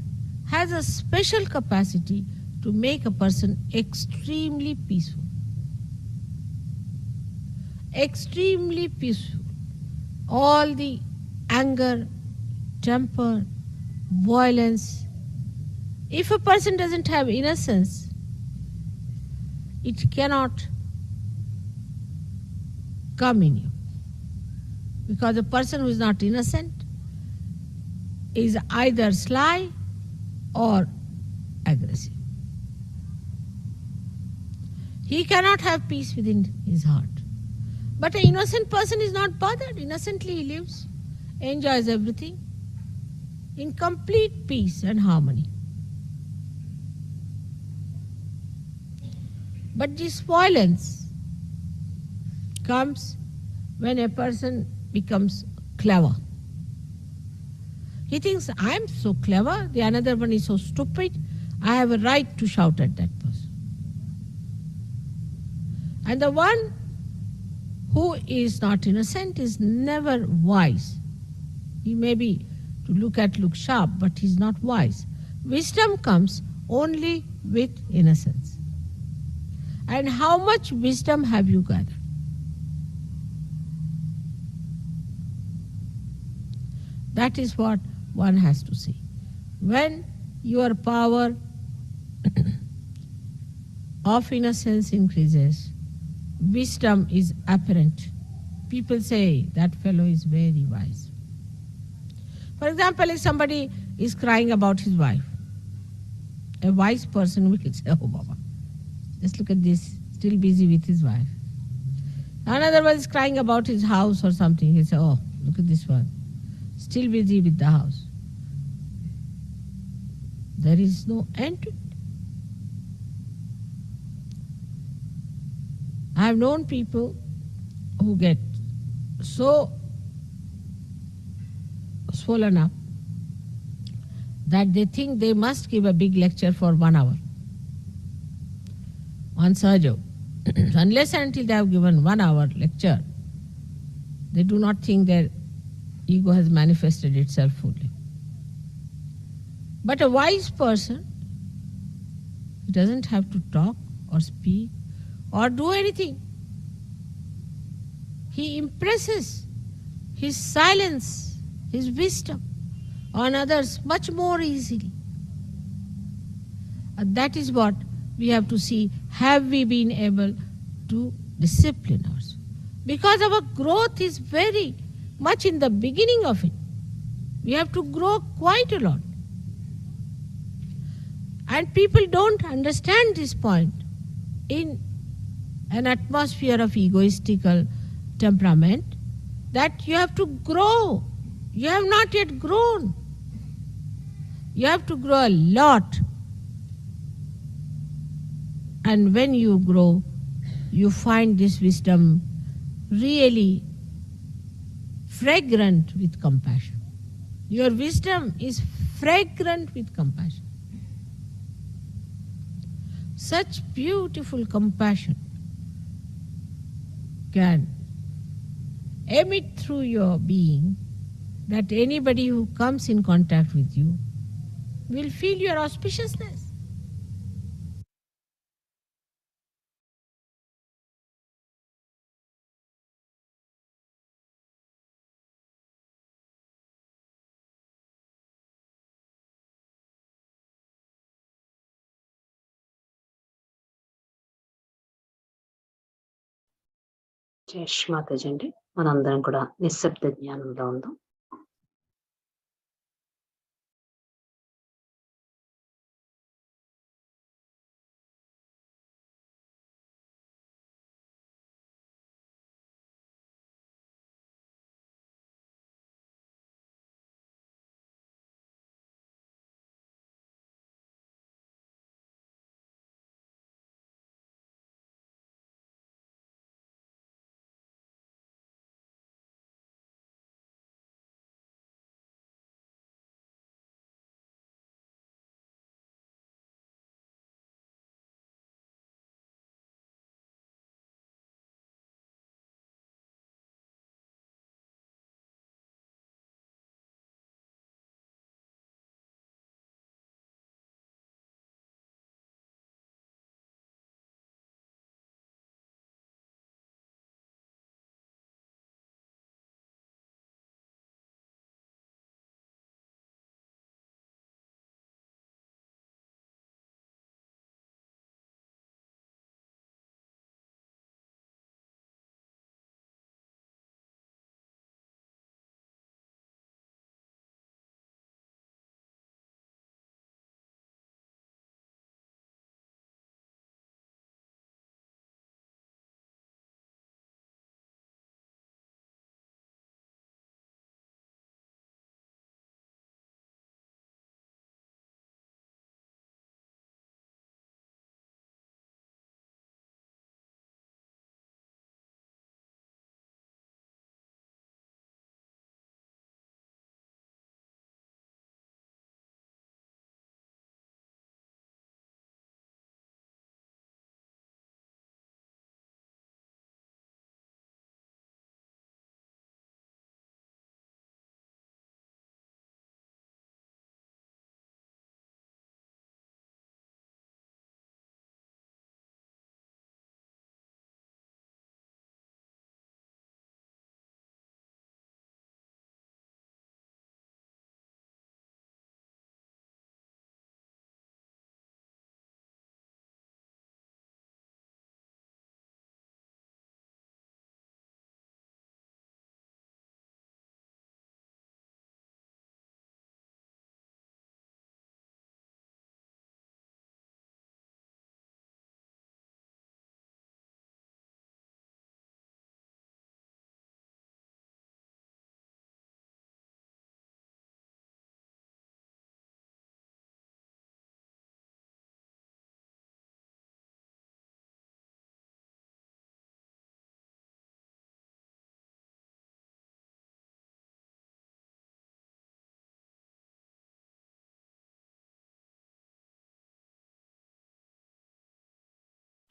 has a special capacity to make a person extremely peaceful. Extremely peaceful. All the anger, temper, violence. If a person doesn't have innocence, it cannot come in you. Because a person who is not innocent is either sly or aggressive. He cannot have peace within his heart. But an innocent person is not bothered. Innocently he lives, enjoys everything in complete peace and harmony. But this violence comes when a person becomes clever. He thinks, I am so clever, the another one is so stupid, I have a right to shout at that person. And the one who is not innocent is never wise. He may be, to look sharp, but he's not wise. Wisdom comes only with innocence. And how much wisdom have you gathered? That is what one has to see. When your power of innocence increases, wisdom is apparent. People say that fellow is very wise. For example, if somebody is crying about his wife, a wise person will say, oh Baba, just look at this, still busy with his wife. Another one is crying about his house or something. He say, oh, look at this one, still busy with the house. There is no end to it. I have known people who get so swollen up that they think they must give a big lecture for 1 hour on Sahaja. Unless and until they have given 1 hour lecture, they do not think their ego has manifested itself fully. But a wise person, he doesn't have to talk or speak or do anything. He impresses his silence, his wisdom on others much more easily. And that is what we have to see. Have we been able to discipline ourselves? Because our growth is very much in the beginning of it. We have to grow quite a lot. And people don't understand this point. In an atmosphere of egoistical temperament, that you have to grow. You have not yet grown. You have to grow a lot. And when you grow, you find this wisdom really fragrant with compassion. Your wisdom is fragrant with compassion. Such beautiful compassion can emit through your being that anybody who comes in contact with you will feel your auspiciousness. జై మాతాజీ అండి. మనందరం కూడా నిశ్శబ్ద జ్ఞానంలో ఉందాం.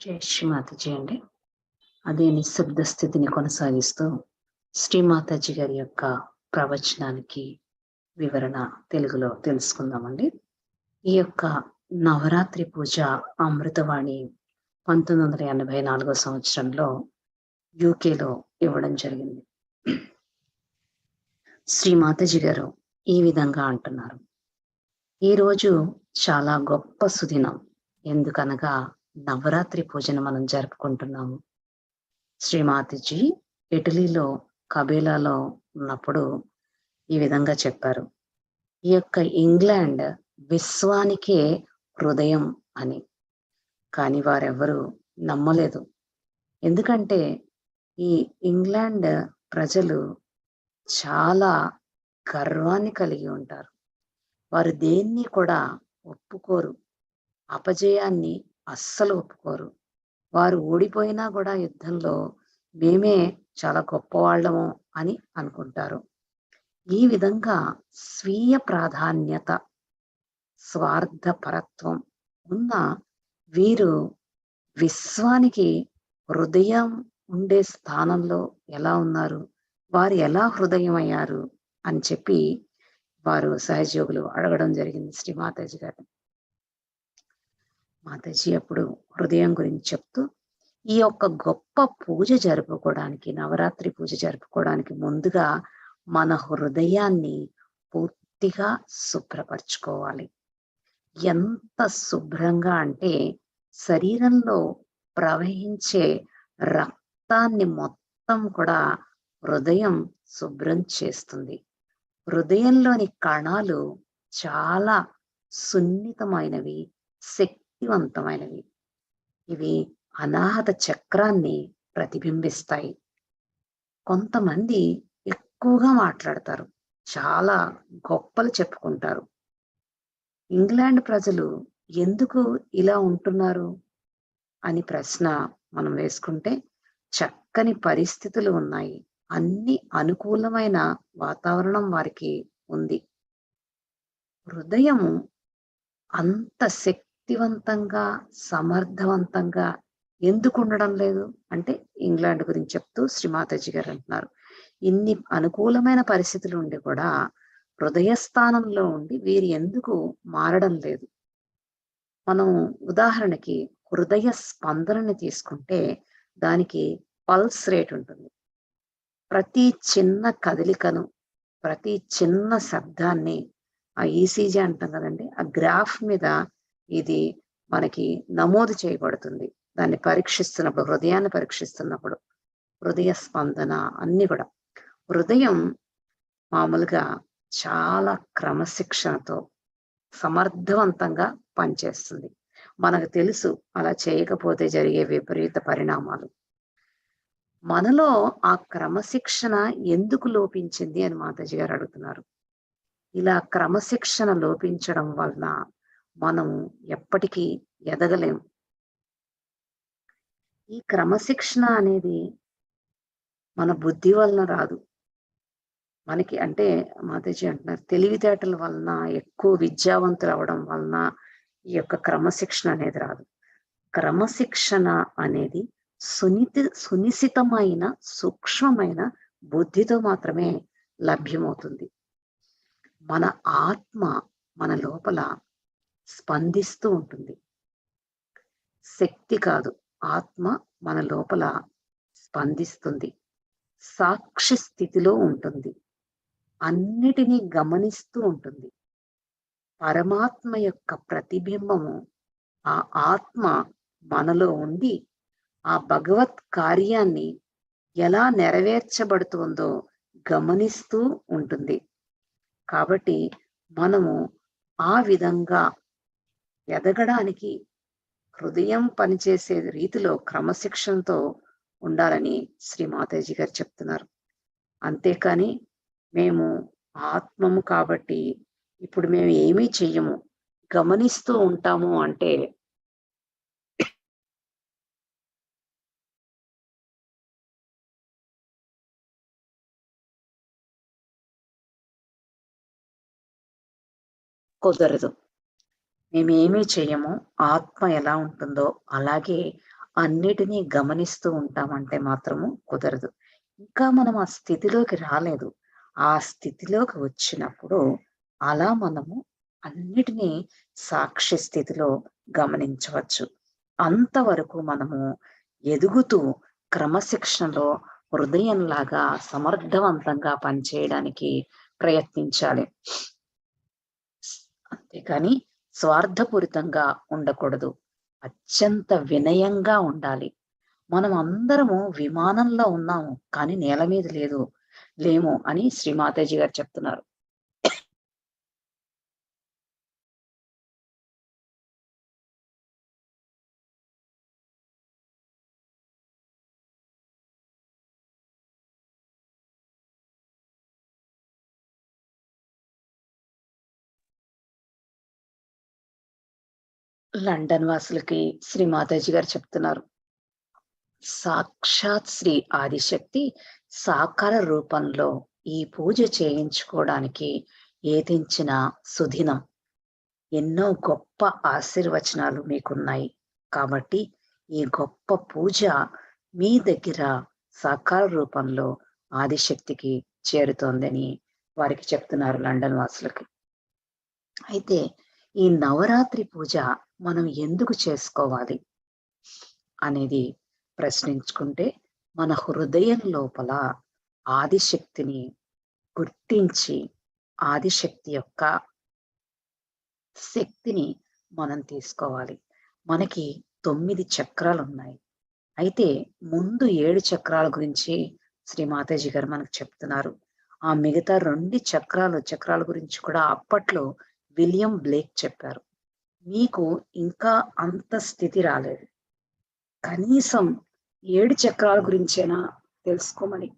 జై మాతాజీ అండి. అదే నిశ్శబ్ద స్థితిని కొనసాగిస్తూ శ్రీమాతాజీ గారి యొక్క ప్రవచనానికి వివరణ తెలుగులో తెలుసుకుందామండి. ఈ యొక్క నవరాత్రి పూజ అమృతవాణి 1984 సంవత్సరంలో యూకేలో ఇవ్వడం జరిగింది. శ్రీ మాతాజీ గారు ఈ విధంగా అంటున్నారు: ఈరోజు చాలా గొప్ప సుదినం. ఎందుకనగా నవరాత్రి పూజను మనం జరుపుకుంటున్నాము. శ్రీ మాతాజీ ఇటలీలో కబేలాలో ఉన్నప్పుడు ఈ విధంగా చెప్పారు: ఈ యొక్క ఇంగ్లాండ్ విశ్వానికే హృదయం అని. కానీ వారెవ్వరూ నమ్మలేదు. ఎందుకంటే ఈ ఇంగ్లాండ్ ప్రజలు చాలా గర్వాన్ని కలిగి ఉంటారు. వారు దేన్ని కూడా ఒప్పుకోరు. అపజయాన్ని అస్సలు ఒప్పుకోరు. వారు ఓడిపోయినా కూడా యుద్ధంలో మేమే చాలా గొప్పవాళ్ళము అని అనుకుంటారు. ఈ విధంగా స్వీయ ప్రాధాన్యత, స్వార్థపరత్వం ఉన్న వీరు విశ్వానికి హృదయం ఉండే స్థానంలో ఎలా ఉన్నారు, వారు ఎలా హృదయం అయ్యారు అని చెప్పి వారు సహజయోగులు అడగడం జరిగింది శ్రీ మాతాజీ గారు. మాతాజీ అప్పుడు హృదయం గురించి చెప్తూ, ఈ యొక్క గొప్ప పూజ జరుపుకోవడానికి, నవరాత్రి పూజ జరుపుకోవడానికి ముందుగా మన హృదయాన్ని పూర్తిగా శుభ్రపరచుకోవాలి. ఎంత శుభ్రంగా అంటే శరీరంలో ప్రవహించే రక్తాన్ని మొత్తం కూడా హృదయం శుభ్రం చేస్తుంది. హృదయంలోని కణాలు చాలా సున్నితమైనవి, శక్తివంతమైనవి. ఇవి అనాహత చక్రాన్ని ప్రతిబింబిస్తాయి. కొంతమంది ఎక్కువగా మాట్లాడతారు, చాలా గొప్పలు చెప్పుకుంటారు. ఇంగ్లాండ్ ప్రజలు ఎందుకు ఇలా ఉంటున్నారు అని ప్రశ్న మనం వేసుకుంటే, చక్కని పరిస్థితులు ఉన్నాయి, అన్ని అనుకూలమైన వాతావరణం వారికి ఉంది. హృదయము అంత శక్తివంతంగా, సమర్థవంతంగా ఎందుకు ఉండడం లేదు అంటే, ఇంగ్లాండ్ గురించి చెప్తూ శ్రీ మాతాజీ గారు అంటున్నారు, ఇన్ని అనుకూలమైన పరిస్థితులు ఉండి కూడా హృదయ స్థానంలో ఉండి వీరు ఎందుకు మారడం లేదు. మనం ఉదాహరణకి హృదయ స్పందనని తీసుకుంటే దానికి పల్స్ రేట్ ఉంటుంది. ప్రతి చిన్న కదలికను, ప్రతి చిన్న శబ్దాన్ని ఆ ఈసీజీ అంటాం కదండి, ఆ గ్రాఫ్ మీద ఇది మనకి నమోదు చేయబడుతుంది. దాన్ని పరీక్షిస్తున్నప్పుడు, హృదయాన్ని పరీక్షిస్తున్నప్పుడు హృదయ స్పందన అన్ని కూడా. హృదయం మామూలుగా చాలా క్రమశిక్షణతో సమర్థవంతంగా పనిచేస్తుంది. మనకు తెలుసు అలా చేయకపోతే జరిగే విపరీత పరిణామాలు. మనలో ఆ క్రమశిక్షణ ఎందుకు లోపించింది అని మాతాజీ గారు అడుగుతున్నారు. ఇలా క్రమశిక్షణ లోపించడం వలన మనం ఎప్పటికీ ఎదగలేం. ఈ క్రమశిక్షణ అనేది మన బుద్ధి వలన రాదు. మనకి అంటే మాతాజీ అంటున్నారు, తెలివితేటల వలన, ఎక్కువ విద్యావంతులు అవడం వలన ఈ యొక్క క్రమశిక్షణ అనేది రాదు. క్రమశిక్షణ అనేది సునిశితమైన, సూక్ష్మమైన బుద్ధితో మాత్రమే లభ్యమవుతుంది. మన ఆత్మ మన లోపల స్పందిస్తూ ఉంటుంది. శక్తి కాదు, ఆత్మ మన లోపల స్పందిస్తుంది. సాక్షి స్థితిలో ఉంటుంది. అన్నిటినీ గమనిస్తూ ఉంటుంది. పరమాత్మ యొక్క ప్రతిబింబము ఆ ఆత్మ మనలో ఉండి ఆ భగవత్ కార్యాన్ని ఎలా నెరవేర్చబడుతుందో గమనిస్తూ ఉంటుంది. కాబట్టి మనము ఆ విధంగా ఎదగడానికి హృదయం పనిచేసే రీతిలో క్రమశిక్షణతో ఉండాలని శ్రీ మాతాజీ గారు చెప్తున్నారు. అంతేకాని మేము ఆత్మము కాబట్టి ఇప్పుడు మేము ఏమీ చెయ్యము, గమనిస్తూ ఉంటాము అంటే కుదరదు. మేమేమీ చెయ్యము, ఆత్మ ఎలా ఉంటుందో అలాగే అన్నిటినీ గమనిస్తూ ఉంటామంటే మాత్రము కుదరదు. ఇంకా మనం ఆ స్థితిలోకి రాలేదు. ఆ స్థితిలోకి వచ్చినప్పుడు అలా మనము అన్నిటినీ సాక్షి స్థితిలో గమనించవచ్చు. అంతవరకు మనము ఎదుగుతూ క్రమశిక్షణలో హృదయంలాగా సమర్థవంతంగా పనిచేయడానికి ప్రయత్నించాలి. అంతేకాని స్వార్థపూరితంగా ఉండకూడదు. అత్యంత వినయంగా ఉండాలి. మనం అందరము విమానంలో ఉన్నాము, కానీ నేల మీద లేము అని శ్రీ మాతాజీ గారు చెప్తున్నారు. లండన్ వాసులకి శ్రీ మాతాజీ గారు చెప్తున్నారు, సాక్షాత్ శ్రీ ఆదిశక్తి సాకార రూపంలో ఈ పూజ చేయించుకోవడానికి ఏదించిన సుదినం. ఎన్నో గొప్ప ఆశీర్వచనాలు మీకున్నాయి. కాబట్టి ఈ గొప్ప పూజ మీ దగ్గర సాకార రూపంలో ఆదిశక్తికి చేరుతోందని వారికి చెప్తున్నారు లండన్ వాసులకి. అయితే ఈ నవరాత్రి పూజ మనం ఎందుకు చేసుకోవాలి అనేది ప్రశ్నించుకుంటే, మన హృదయం లోపల ఆదిశక్తిని గుర్తించి ఆదిశక్తి యొక్క శక్తిని మనం తీసుకోవాలి. మనకి 9 చక్రాలు ఉన్నాయి. అయితే ముందు 7 చక్రాల గురించి శ్రీ మాతాజీ గారు మనకు చెప్తున్నారు. ఆ మిగతా 2 చక్రాల గురించి కూడా అప్పట్లో విలియం బ్లేక్ చెప్పారు. మీకు ఇంకా అంత స్థితి రాలేదు, కనీసం 7 చక్రాల గురించైనా తెలుసుకోమని.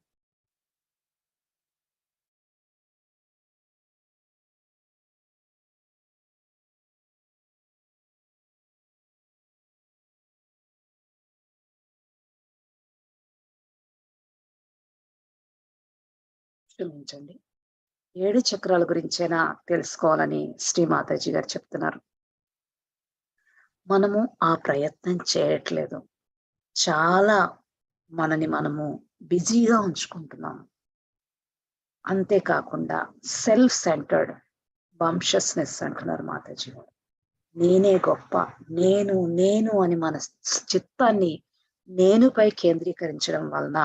క్షమించండి, 7 చక్రాల గురించైనా తెలుసుకోవాలని శ్రీ మాతాజీ గారు చెప్తున్నారు. మనము ఆ ప్రయత్నం చేయట్లేదు. చాలా మనము బిజీగా ఉంచుకుంటున్నాము. అంతేకాకుండా సెల్ఫ్ సెంటర్డ్ బంషస్నెస్ అంటున్నారు మాతాజీ గారు. నేనే గొప్ప, నేను అని మన చిత్తాన్ని నేనుపై కేంద్రీకరించడం వలన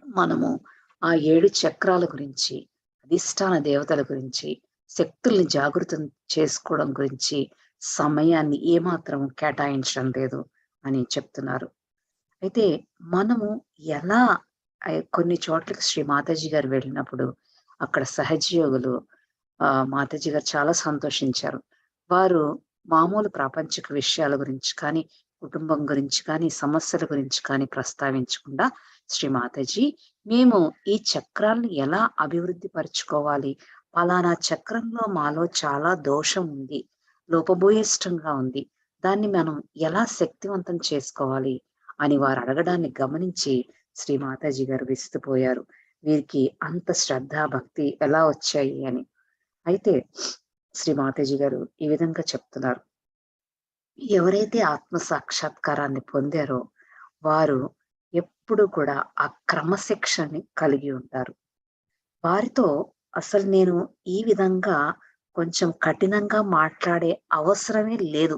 మనము ఆ 7 చక్రాల గురించి, అధిష్టాన దేవతల గురించి, శక్తుల్ని జాగృతం చేసుకోవడం గురించి సమయాన్ని ఏమాత్రం కేటాయించడం లేదు అని చెప్తున్నారు. అయితే మనము ఎలా కొన్ని చోట్లకి శ్రీ మాతాజీ గారు వెళ్ళినప్పుడు అక్కడ సహజయోగులు మాతాజీ గారు చాలా సంతోషించారు. వారు మామూలు ప్రాపంచిక విషయాల గురించి కానీ, కుటుంబం గురించి కానీ, సమస్యల గురించి కానీ ప్రస్తావించకుండా, శ్రీ మాతాజీ మేము ఈ చక్రాలను ఎలా అభివృద్ధి పరుచుకోవాలి, పలానా చక్రంలో మాలో చాలా దోషం ఉంది, లోపభూయిష్టంగా ఉంది, దాన్ని మనం ఎలా శక్తివంతం చేసుకోవాలి అని వారు అడగడాన్ని గమనించి శ్రీ మాతాజీ గారు విస్తుపోయారు. వీరికి అంత శ్రద్ధ భక్తి ఎలా వచ్చాయి అని. అయితే శ్రీ మాతాజీ గారు ఈ విధంగా చెప్తున్నారు, ఎవరైతే ఆత్మ సాక్షాత్కారాన్ని పొందారో వారు ఎప్పుడు కూడా ఆ క్రమశిక్షణని కలిగి ఉంటారు. వారితో అసలు నేను ఈ విధంగా కొంచెం కఠినంగా మాట్లాడే అవసరమే లేదు.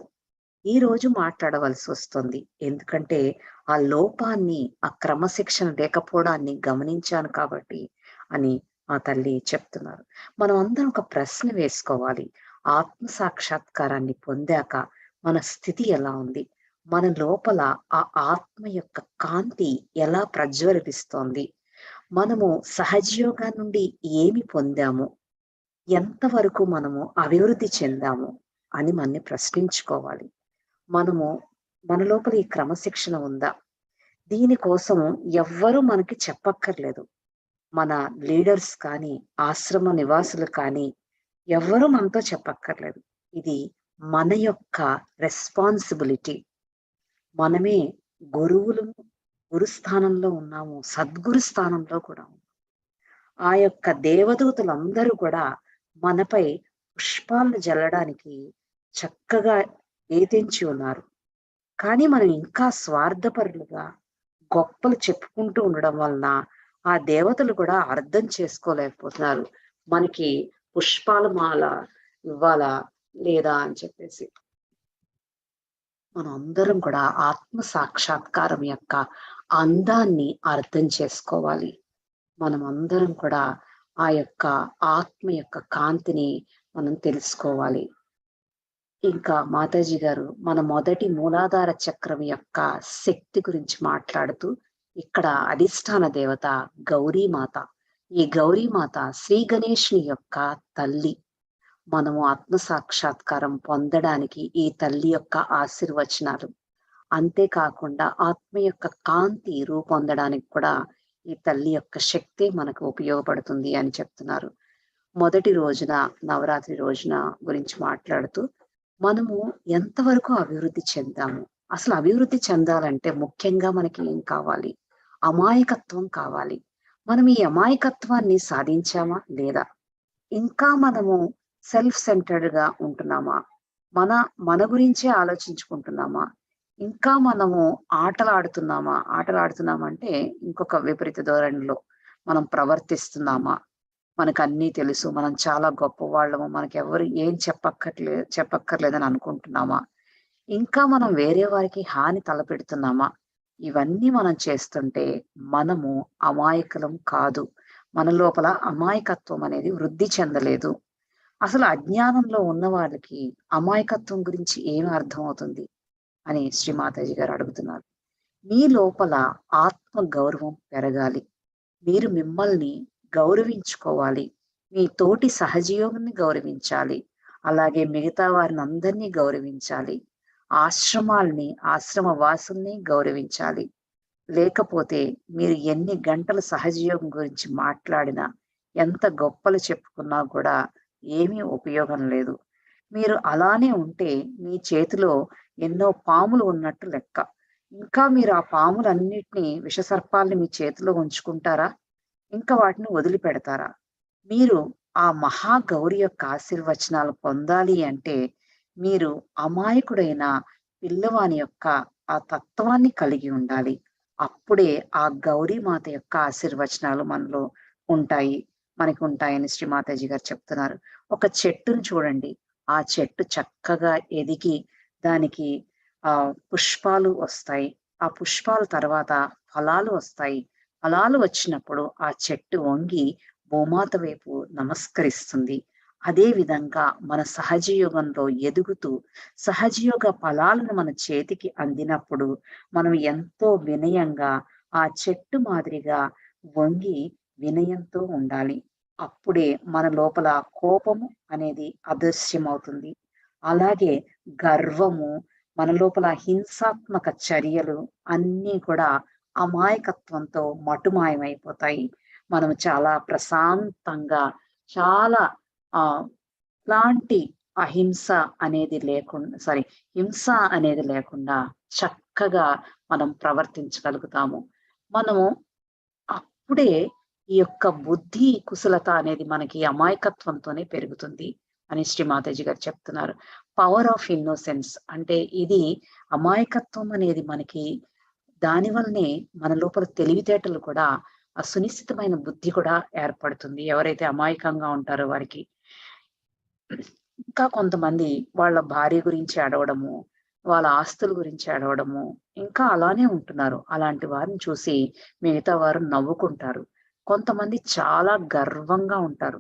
ఈ రోజు మాట్లాడవలసి వస్తుంది. ఎందుకంటే ఆ లోపాన్ని, ఆ క్రమశిక్షణ లేకపోవడాన్ని గమనించాను కాబట్టి అని ఆ తల్లి చెప్తున్నారు. మనం అందరం ఒక ప్రశ్న వేసుకోవాలి. ఆత్మ సాక్షాత్కారాన్ని పొందాక మన స్థితి ఎలా ఉంది? మన లోపల ఆ ఆత్మ యొక్క కాంతి ఎలా ప్రజ్వలిస్తోంది? మనము సహజయోగా నుండి ఏమి పొందాము? ఎంతవరకు మనము అభివృద్ధి చెందాము అని మనని ప్రశ్నించుకోవాలి. మన లోపల ఈ క్రమశిక్షణ ఉందా? దీనికోసం ఎవ్వరూ మనకి చెప్పక్కర్లేదు. మన లీడర్స్ కానీ, ఆశ్రమ నివాసులు కానీ ఎవ్వరూ మనతో చెప్పక్కర్లేదు. ఇది మన యొక్క రెస్పాన్సిబిలిటీ. మనమే గురువులు, గురుస్థానంలో ఉన్నాము, సద్గురు స్థానంలో కూడా ఉన్నాము. ఆ యొక్క దేవదూతలందరూ కూడా మనపై పుష్పాలను జల్లడానికి చక్కగా ఏతించి ఉన్నారు. కానీ మనం ఇంకా స్వార్థపరులుగా గొప్పలు చెప్పుకుంటూ ఉండడం వలన ఆ దేవతలు కూడా అర్థం చేసుకోలేకపోతున్నారు, మనకి పుష్పాల మాల ఇవ్వాలా లేదా అని చెప్పేసి. మనం అందరం కూడా ఆత్మ సాక్షాత్కారం యొక్క అందాన్ని అర్థం చేసుకోవాలి. మనం అందరం కూడా ఆ యొక్క ఆత్మ యొక్క కాంతిని మనం తెలుసుకోవాలి. ఇంకా మాతాజీ గారు మన మొదటి మూలాధార చక్రం యొక్క శక్తి గురించి మాట్లాడుతూ, ఇక్కడ అధిష్టాన దేవత గౌరీమాత. ఈ గౌరీమాత శ్రీ గణేషుని యొక్క తల్లి. మనము ఆత్మ సాక్షాత్కారం పొందడానికి ఈ తల్లి యొక్క ఆశీర్వచనాలు, అంతేకాకుండా ఆత్మ యొక్క కాంతి రూపొందడానికి కూడా ఈ తల్లి యొక్క శక్తి మనకు ఉపయోగపడుతుంది అని చెప్తున్నారు. మొదటి రోజున, నవరాత్రి రోజున గురించి మాట్లాడుతూ, మనము ఎంతవరకు అభివృద్ధి చెందాము, అసలు అభివృద్ధి చెందాలంటే ముఖ్యంగా మనకి ఏం కావాలి? అమాయకత్వం కావాలి. మనం ఈ అమాయకత్వాన్ని సాధించామా లేదా? ఇంకా మనము సెల్ఫ్ సెంటర్డ్ గా ఉంటున్నామా? మన గురించే ఆలోచించుకుంటున్నామా? ఇంకా మనము ఆటలాడుతున్నామంటే ఇంకొక విపరీత ధోరణిలో మనం ప్రవర్తిస్తున్నామా? మనకు అన్నీ తెలుసు, మనం చాలా గొప్పవాళ్ళము, మనకి ఎవరు ఏం చెప్పక్కర్లేదని అనుకుంటున్నామా? ఇంకా మనం వేరే వారికి హాని తలపెడుతున్నామా? ఇవన్నీ మనం చేస్తుంటే మనము అమాయకులం కాదు. మన లోపల అమాయకత్వం అనేది వృద్ధి చెందలేదు. అసలు అజ్ఞానంలో ఉన్న వాళ్ళకి అమాయకత్వం గురించి ఏమి అర్థమవుతుంది అని శ్రీ మాతాజీ గారు అడుగుతున్నారు. మీ లోపల ఆత్మ గౌరవం పెరగాలి. మీరు మిమ్మల్ని గౌరవించుకోవాలి. మీ తోటి సహజీవుని గౌరవించాలి. అలాగే మిగతా వారిని అందరినీ గౌరవించాలి. ఆశ్రమ వాసుల్ని గౌరవించాలి. లేకపోతే మీరు ఎన్ని గంటలు సహజయోగం గురించి మాట్లాడినా, ఎంత గొప్పలు చెప్పుకున్నా కూడా ఏమీ ఉపయోగం లేదు. మీరు అలానే ఉంటే మీ చేతిలో ఎన్నో పాములు ఉన్నట్టు లెక్క. ఇంకా మీరు ఆ పాములన్నిటినీ, విషసర్పాల్ని మీ చేతిలో ఉంచుకుంటారా? ఇంకా వాటిని వదిలిపెడతారా? మీరు ఆ మహాగౌరి యొక్క ఆశీర్వచనాలు పొందాలి అంటే మీరు అమాయకుడైన పిల్లవాని యొక్క ఆ తత్వాన్ని కలిగి ఉండాలి. అప్పుడే ఆ గౌరీమాత యొక్క ఆశీర్వచనాలు మనలో మనకి ఉంటాయని శ్రీ మాతాజీ గారు చెప్తున్నారు. ఒక చెట్టును చూడండి, ఆ చెట్టు చక్కగా ఎదిగి దానికి పుష్పాలు వస్తాయి. ఆ పుష్పాల తర్వాత ఫలాలు వస్తాయి. ఫలాలు వచ్చినప్పుడు ఆ చెట్టు వంగి భూమాత వైపు నమస్కరిస్తుంది. అదే విధంగా మన సహజయోగంలో ఎదుగుతూ సహజయోగ ఫలాలను మన చేతికి అందినప్పుడు మనం ఎంతో వినయంగా ఆ చెట్టు మాదిరిగా వంగి వినయంతో ఉండాలి. అప్పుడే మన లోపల కోపము అనేది అదృశ్యమవుతుంది. అలాగే గర్వము, మన లోపల హింసాత్మక చర్యలు అన్నీ కూడా అమాయకత్వంతో మటుమాయమైపోతాయి. మనం చాలా ప్రశాంతంగా, చాలా లాంటి హింస అనేది లేకుండా చక్కగా మనం ప్రవర్తించగలుగుతాము. మనము అప్పుడే ఈ యొక్క బుద్ధి కుశలత అనేది మనకి అమాయకత్వంతోనే పెరుగుతుంది అని శ్రీ మాతాజీ గారు చెప్తున్నారు. పవర్ ఆఫ్ ఇన్నోసెన్స్ అంటే ఇది అమాయకత్వం అనేది మనకి, దానివల్లనే మన లోపల తెలివితేటలు కూడా, ఆ సునిశ్చితమైన బుద్ధి కూడా ఏర్పడుతుంది ఎవరైతే అమాయకంగా ఉంటారో వారికి. ఇంకా కొంతమంది వాళ్ళ భార్య గురించి అడవడము, వాళ్ళ ఆస్తుల గురించి అడవడము, ఇంకా అలానే ఉంటున్నారు. అలాంటి వారిని చూసి మిగతా వారు నవ్వుకుంటారు. కొంతమంది చాలా గర్వంగా ఉంటారు.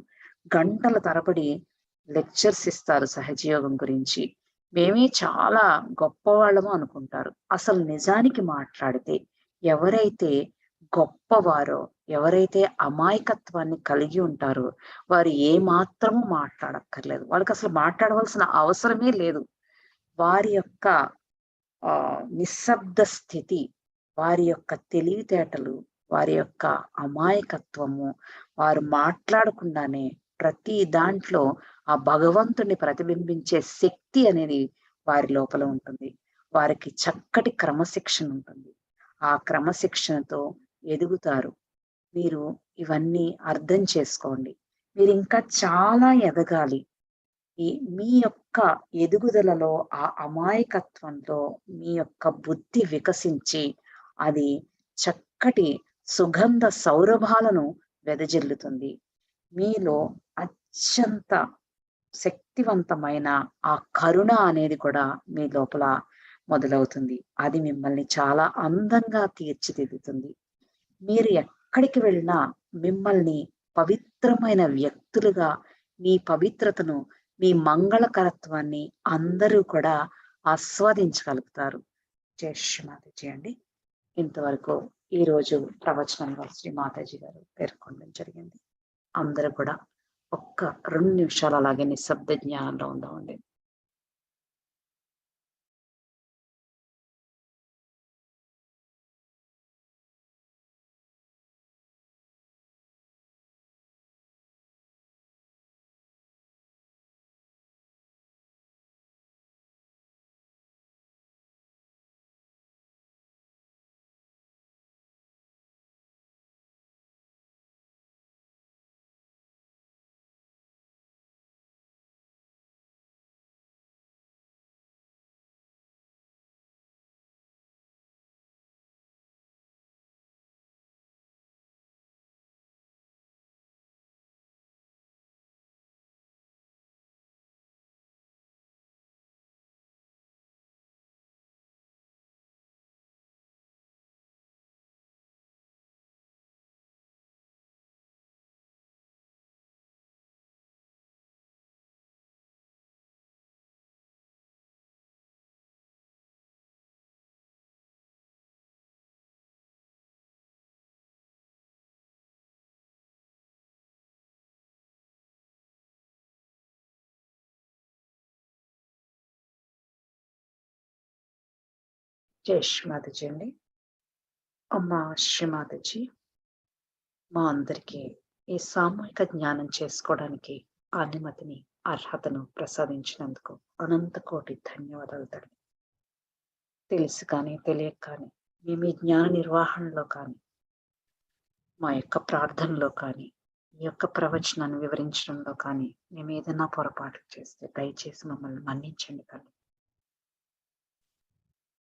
గంటల తరబడి లెక్చర్స్ ఇస్తారు సహజయోగం గురించి. మేమే చాలా గొప్పవాళ్ళము అనుకుంటారు. అసలు నిజానికి మాట్లాడితే ఎవరైతే గొప్పవారో, ఎవరైతే అమాయకత్వాన్ని కలిగి ఉంటారో వారు ఏ మాత్రము మాట్లాడక్కర్లేదు. వాళ్ళకి అసలు మాట్లాడవలసిన అవసరమే లేదు. వారి యొక్క నిశ్శబ్ద స్థితి, వారి యొక్క తెలివితేటలు, వారి యొక్క అమాయకత్వము, వారు మాట్లాడకుండానే ప్రతి దాంట్లో ఆ భగవంతుని ప్రతిబింబించే శక్తి అనేది వారి లోపల ఉంటుంది. వారికి చక్కటి క్రమశిక్షణ ఉంటుంది. ఆ క్రమశిక్షణతో ఎదుగుతారు. మీరు ఇవన్నీ అర్థం చేసుకోండి. మీరు ఇంకా చాలా ఎదగాలి. మీ యొక్క ఎదుగుదలలో ఆ అమాయకత్వంలో మీ యొక్క బుద్ధి వికసించి అది చక్కటి సుగంధ సౌరభాలను వెదజల్లుతుంది. మీలో అత్యంత శక్తివంతమైన ఆ కరుణ అనేది కూడా మీ లోపల మొదలవుతుంది. అది మిమ్మల్ని చాలా అందంగా తీర్చిదిద్దుతుంది. మీరు ఎక్కడికి వెళ్ళినా మిమ్మల్ని పవిత్రమైన వ్యక్తులుగా, మీ పవిత్రతను, మీ మంగళకరత్వాన్ని అందరూ కూడా ఆస్వాదించగలుగుతారు. జై శ్రీ మాతాజీ అండి. ఇంతవరకు ఈరోజు ప్రవచనంలో శ్రీ మాతాజీ గారు పేర్కొనడం జరిగింది. అందరూ కూడా ఒక్క 2 నిమిషాలు అలాగే నిశ్శబ్ద జ్ఞానంలో ఉందామండి. జై శ్రీ మాతాజీ అండి. అమ్మా శ్రీ మాతాజీ మా అందరికీ ఈ సామూహిక జ్ఞానం చేసుకోవడానికి అనుమతిని, అర్హతను ప్రసాదించినందుకు అనంత కోటి ధన్యవాదాలు తల్లి. తెలిసి కానీ తెలియక కానీ మేము ఈ జ్ఞాన నిర్వహణలో కానీ, మా యొక్క ప్రార్థనలో కానీ, ఈ యొక్క ప్రవచనాన్ని వివరించడంలో కానీ మేము ఏదైనా పొరపాటు చేస్తే దయచేసి మమ్మల్ని మన్నించండి తల్లి.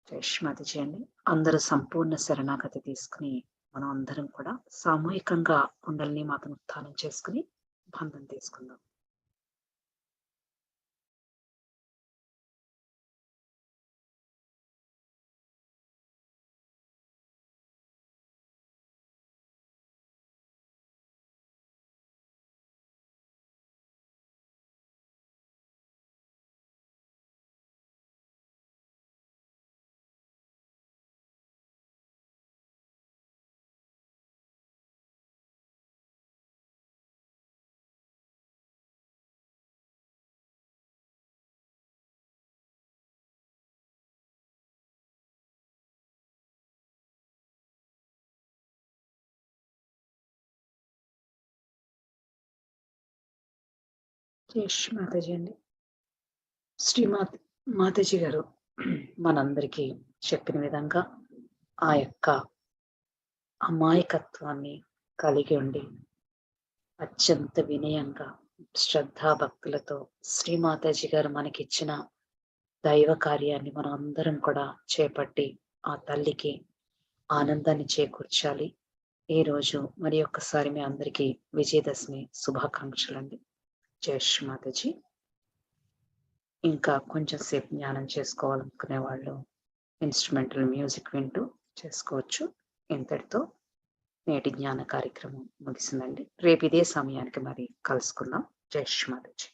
జై శ్రీ మాతాజీ అండి. అందరూ సంపూర్ణ శరణాగతి తీసుకుని మనం అందరం కూడా సామూహికంగా కుండలిని మాతను ఉత్థానం చేసుకుని బంధం తీసుకుందాం. జై శ్రీ మాతాజీ అండి. మాతాజీ గారు మనందరికీ చెప్పిన విధంగా ఆ యొక్క అమాయకత్వాన్ని కలిగి ఉండి అత్యంత వినయంగా, శ్రద్ధాభక్తులతో శ్రీమాతాజీ గారు మనకిచ్చిన దైవ కార్యాన్ని మనం అందరం కూడా చేపట్టి ఆ తల్లికి ఆనందాన్ని చేకూర్చాలి. ఈ రోజు మరి ఒక్కసారి మీ అందరికీ విజయదశమి శుభాకాంక్షలండి. జై శ్రీ మాతాజీ. ఇంకా కొంచెం సేపు జ్ఞానం చేసుకోవాలనుకునే వాళ్ళు ఇన్స్ట్రుమెంటల్ మ్యూజిక్ వింటూ చేసుకోవచ్చు. ఇంతటితో నేటి జ్ఞాన కార్యక్రమం ముగిసిందండి. రేపు ఇదే సమయానికి మరి కలుసుకుందాం. జై శ్రీ మాతాజీ.